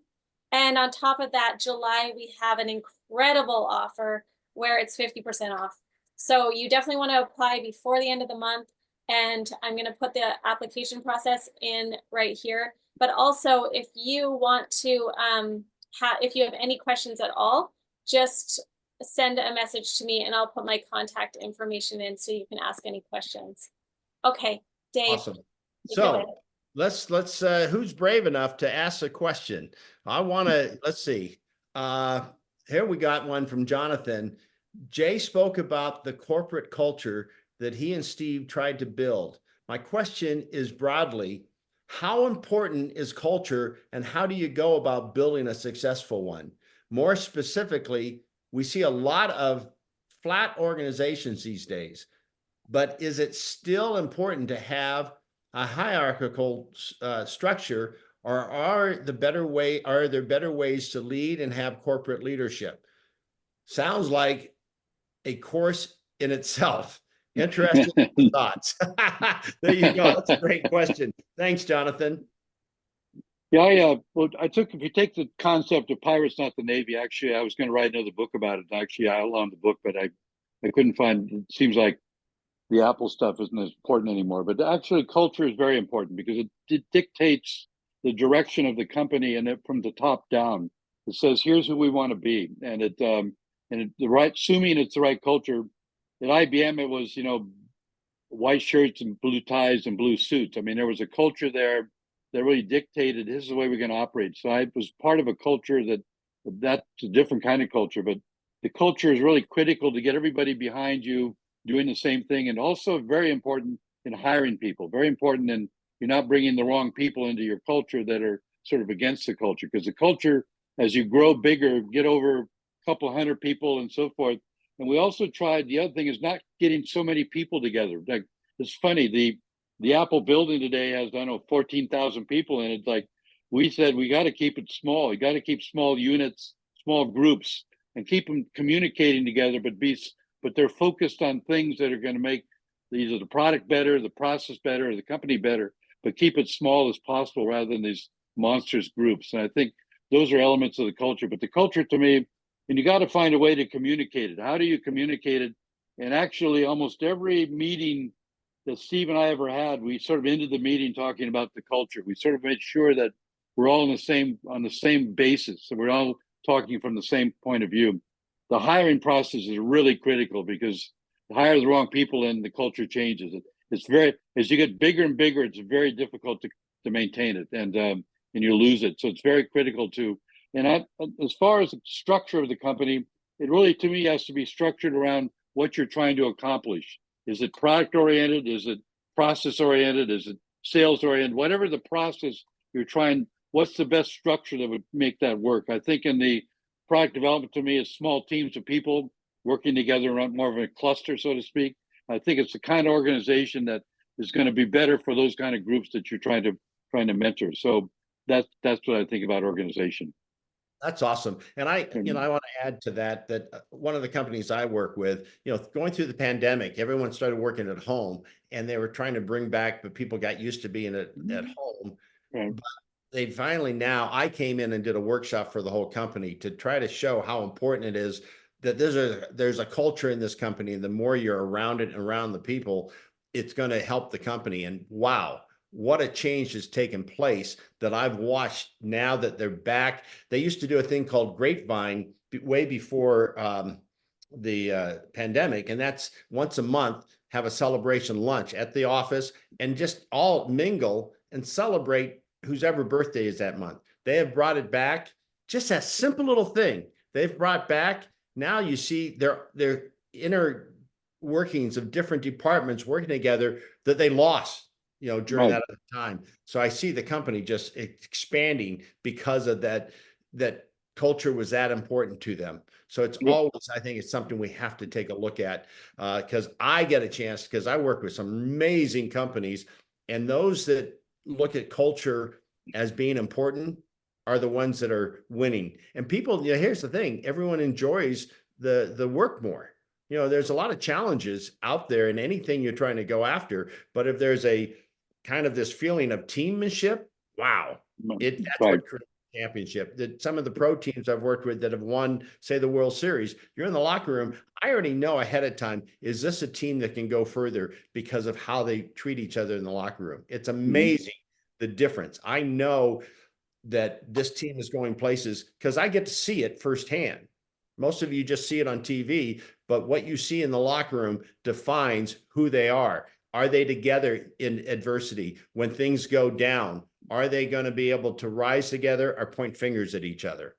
And on top of that, July, we have an incredible offer where it's 50% off. So you definitely want to apply before the end of the month. And I'm going to put the application process in right here. But also, if you want to, if you have any questions at all, just send a message to me and I'll put my contact information in so you can ask any questions. Okay, Dave. Awesome. So let's who's brave enough to ask a question? I want to, let's see. Here we got one from Jonathan. Jay spoke about the corporate culture that he and Steve tried to build. My question is broadly, how important is culture and how do you go about building a successful one? More specifically, we see a lot of flat organizations these days, but is it still important to have a hierarchical structure, or are there better ways to lead and have corporate leadership? Sounds like a course in itself. Interesting thoughts. There you go. That's a great question. Thanks, Jonathan. Yeah, well, if you take the concept of pirates, not the Navy, actually, I was going to write another book about it. Actually, I outlawed the book, but I couldn't find, it seems like the Apple stuff isn't as important anymore. But actually, culture is very important because it dictates the direction of the company, and from the top down. It says, here's who we want to be. And assuming it's the right culture. At IBM, it was, white shirts and blue ties and blue suits. I mean, there was a culture there that really dictated, this is the way we're going to operate. So I was part of a culture that's a different kind of culture, but the culture is really critical to get everybody behind you doing the same thing. And also very important in hiring people, very important in you're not bringing the wrong people into your culture that are sort of against the culture, because the culture, as you grow bigger, get over a couple hundred people and so forth. And we also tried, the other thing is not getting so many people together. Like, it's funny, the Apple building today has, I don't know, 14,000 people in it. Like, we said, we got to keep it small. You got to keep small units, small groups, and keep them communicating together, but they're focused on things that are going to make either the product better, the process better, or the company better, but keep it small as possible rather than these monstrous groups. And I think those are elements of the culture. But the culture, to me, and you got to find a way to communicate it. How do you communicate it? And actually, almost every meeting that Steve and I ever had, we sort of ended the meeting talking about the culture. We sort of made sure that we're all on the same basis. So we're all talking from the same point of view. The hiring process is really critical because hire the wrong people and the culture changes. It's very, as you get bigger and bigger, it's very difficult to maintain it, and you lose it. So it's very critical to. And as far as the structure of the company, it really, to me, has to be structured around what you're trying to accomplish. Is it product oriented? Is it process oriented? Is it sales oriented? Whatever the process you're trying, what's the best structure that would make that work? I think in the product development, to me, is small teams of people working together around more of a cluster, so to speak. I think it's the kind of organization that is going to be better for those kind of groups that you're trying to mentor. So that's what I think about organization. That's awesome. And I want to add to that, one of the companies I work with, going through the pandemic, everyone started working at home and they were trying to bring back, but people got used to being at home. Right. But they finally, now I came in and did a workshop for the whole company to try to show how important it is that there's a culture in this company. And the more you're around it and around the people, it's going to help the company. And wow, what a change has taken place that I've watched now that they're back. They used to do a thing called Grapevine way before the pandemic, and that's once a month, have a celebration lunch at the office and just all mingle and celebrate whose ever birthday is that month. They have brought it back. Just that simple little thing they've brought back. Now you see their inner workings of different departments working together that they lost during that time. So I see the company just expanding because of that culture was that important to them. So it's always, I think it's something we have to take a look at, because I get a chance, because I work with some amazing companies, and those that look at culture as being important are the ones that are winning. And people, here's the thing, everyone enjoys the work more. There's a lot of challenges out there in anything you're trying to go after, but if there's a kind of this feeling of teammanship, wow, that's what creates a championship. That some of the pro teams I've worked with that have won, say, the World Series, you're in the locker room, I already know ahead of time, is this a team that can go further because of how they treat each other in the locker room? It's amazing the difference. I know that this team is going places because I get to see it firsthand. Most of you just see it on TV, but what you see in the locker room defines who they are. Are they together in adversity? When things go down, are they going to be able to rise together or point fingers at each other?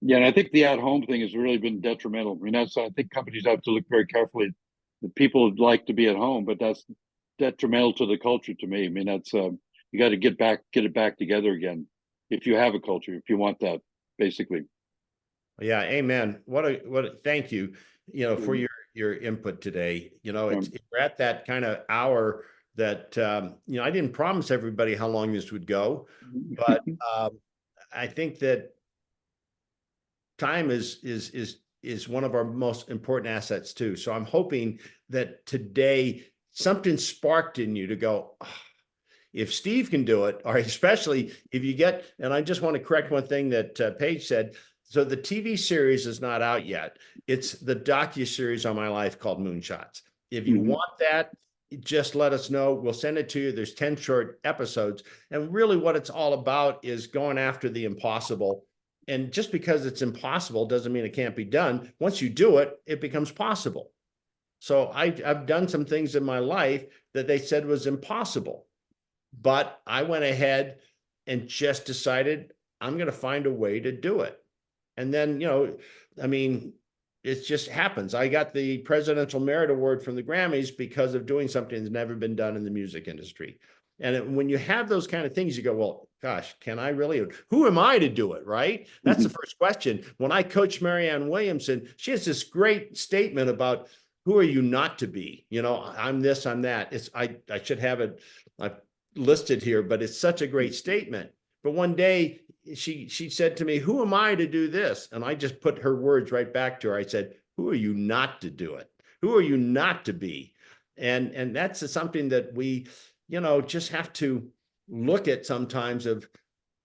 Yeah, and I think the at-home thing has really been detrimental. I mean, I think companies have to look very carefully. The people would like to be at home, but that's detrimental to the culture to me. I mean, that's you got to get it back together again if you have a culture, if you want that, basically. Yeah, amen. Thank you, for your input today. We're at that kind of hour that I didn't promise everybody how long this would go, but I think that time is one of our most important assets too. So I'm hoping that today something sparked in you to go, oh, if Steve can do it, or especially if you get, and I just want to correct one thing that Paige said. So the TV series is not out yet. It's the docuseries on my life called Moonshots. If you want that, just let us know. We'll send it to you. There's 10 short episodes. And really what it's all about is going after the impossible. And just because it's impossible doesn't mean it can't be done. Once you do it, it becomes possible. So I've done some things in my life that they said was impossible. But I went ahead and just decided I'm going to find a way to do it. And then, it just happens. I got the Presidential Merit Award from the Grammys because of doing something that's never been done in the music industry. And when you have those kind of things, you go, well, gosh, can I really? Who am I to do it, right? That's the first question. When I coached Marianne Williamson, she has this great statement about who are you not to be? I'm this, I'm that. I should have it listed here, but it's such a great statement. But one day she said to me, who am I to do this? And I just put her words right back to her. I said, who are you not to do it? Who are you not to be? And that's something that we, just have to look at sometimes of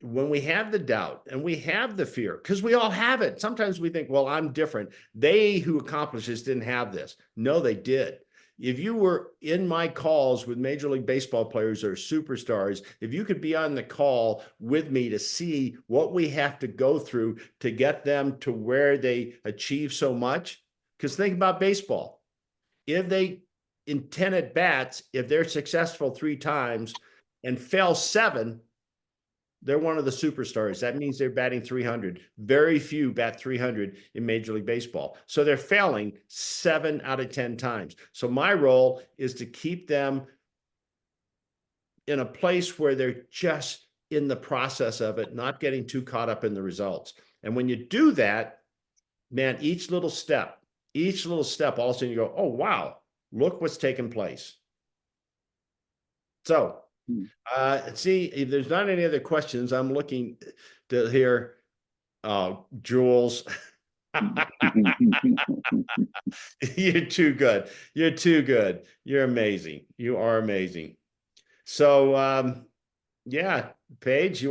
when we have the doubt and we have the fear, because we all have it. Sometimes we think, well, I'm different. They who accomplished this didn't have this. No, they did. If you were in my calls with Major League Baseball players or superstars, if you could be on the call with me to see what we have to go through to get them to where they achieve so much, because think about baseball. If they, in 10 at bats, if they're successful 3 times and fail 7, They're one of the superstars. That means they're batting 300. Very few bat 300 in Major League Baseball. So they're failing 7 out of 10 times. So my role is to keep them in a place where they're just in the process of it, not getting too caught up in the results. And when you do that, man, each little step, all of a sudden you go, oh, wow, look what's taken place. So, see, if there's not any other questions, I'm looking to hear Jules. You're too good. You're too good. You're amazing. You are amazing. So, yeah, Paige,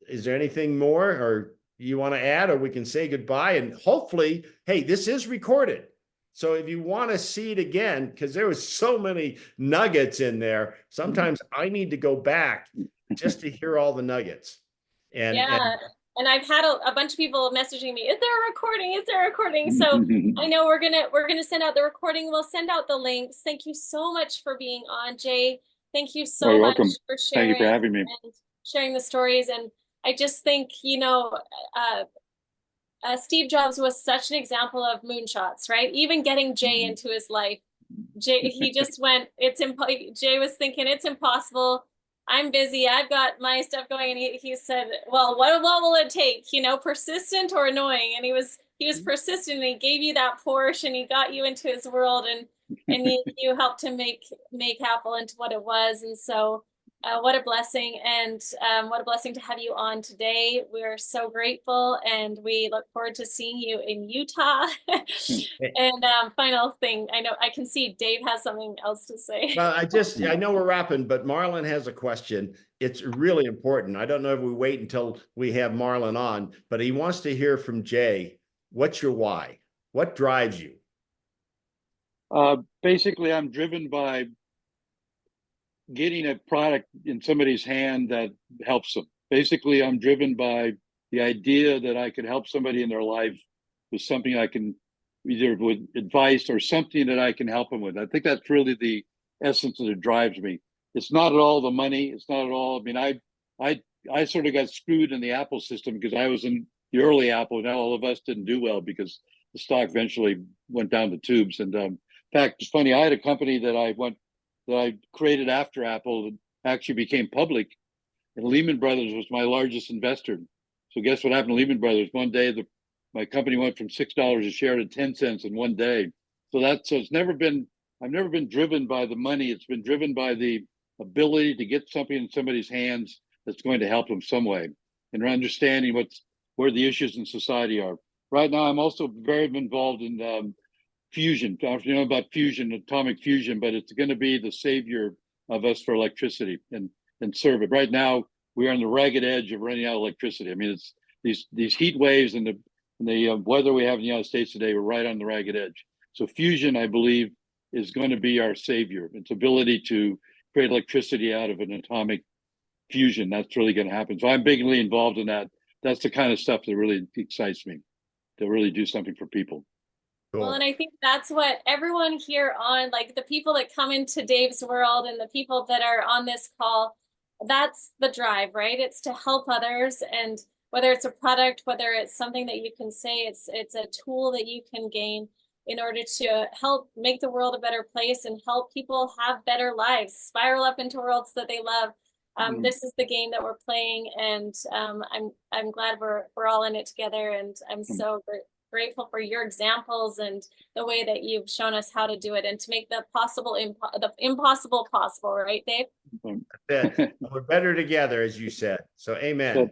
is there anything more or you want to add, or we can say goodbye? And hopefully, hey, this is recorded. So if you want to see it again, because there was so many nuggets in there, sometimes I need to go back just to hear all the nuggets. And I've had a bunch of people messaging me, is there a recording? Is there a recording? So I know we're gonna send out the recording. We'll send out the links. Thank you so much for being on, Jay. Thank you so much for sharing. Thank you for having me. And sharing the stories. And I just think, Steve Jobs was such an example of moonshots, right? Even getting Jay into his life, he just went, Jay was thinking, it's impossible. I'm busy. I've got my stuff going. And he said, well, what will it take? Persistent or annoying? And he was persistent, and he gave you that Porsche, and he got you into his world, and you helped him make Apple into what it was. And so what a blessing, and what a blessing to have you on today. We're so grateful, and we look forward to seeing you in Utah. And final thing, I can see Dave has something else to say. Well, I know we're wrapping, but Marlon has a question. It's really important. I don't know if we wait until we have Marlon on, but he wants to hear from Jay. What's your why? What drives you? Basically, I'm driven by getting a product in somebody's hand that helps them. Basically, I'm driven by the idea that I could help somebody in their life with something I can, either with advice or something that I can help them with. I think that's really the essence that drives me. It's not at all the money. It's not at all. I mean, I sort of got screwed in the Apple system because I was in the early Apple. Now all of us didn't do well because the stock eventually went down the tubes. And in fact, it's funny. I had a company that I created after Apple that actually became public, and Lehman Brothers was my largest investor. So guess what happened to Lehman Brothers? One day, my company went from $6 a share to 10 cents in one day. So I've never been driven by the money. It's been driven by the ability to get something in somebody's hands that's going to help them some way, and understanding where the issues in society are. Right now, I'm also very involved in fusion. I don't know about fusion, atomic fusion, but it's going to be the savior of us for electricity and serve it. Right now, we are on the ragged edge of running out of electricity. I mean, it's these heat waves and the weather we have in the United States today. We're right on the ragged edge. So fusion, I believe, is going to be our savior. Its ability to create electricity out of an atomic fusion. That's really going to happen. So I'm bigly involved in that. That's the kind of stuff that really excites me, to really do something for people. Well, and I think that's what everyone here on, like the people that come into Dave's world and the people that are on this call, that's the drive, right? It's to help others. And whether it's a product, whether it's something that you can say, it's a tool that you can gain in order to help make the world a better place and help people have better lives, spiral up into worlds that they love. This is the game that we're playing, and I'm glad we're all in it together. And I'm so grateful for your examples and the way that you've shown us how to do it and to make the impossible possible, right, Dave? We're better together, as you said. So amen.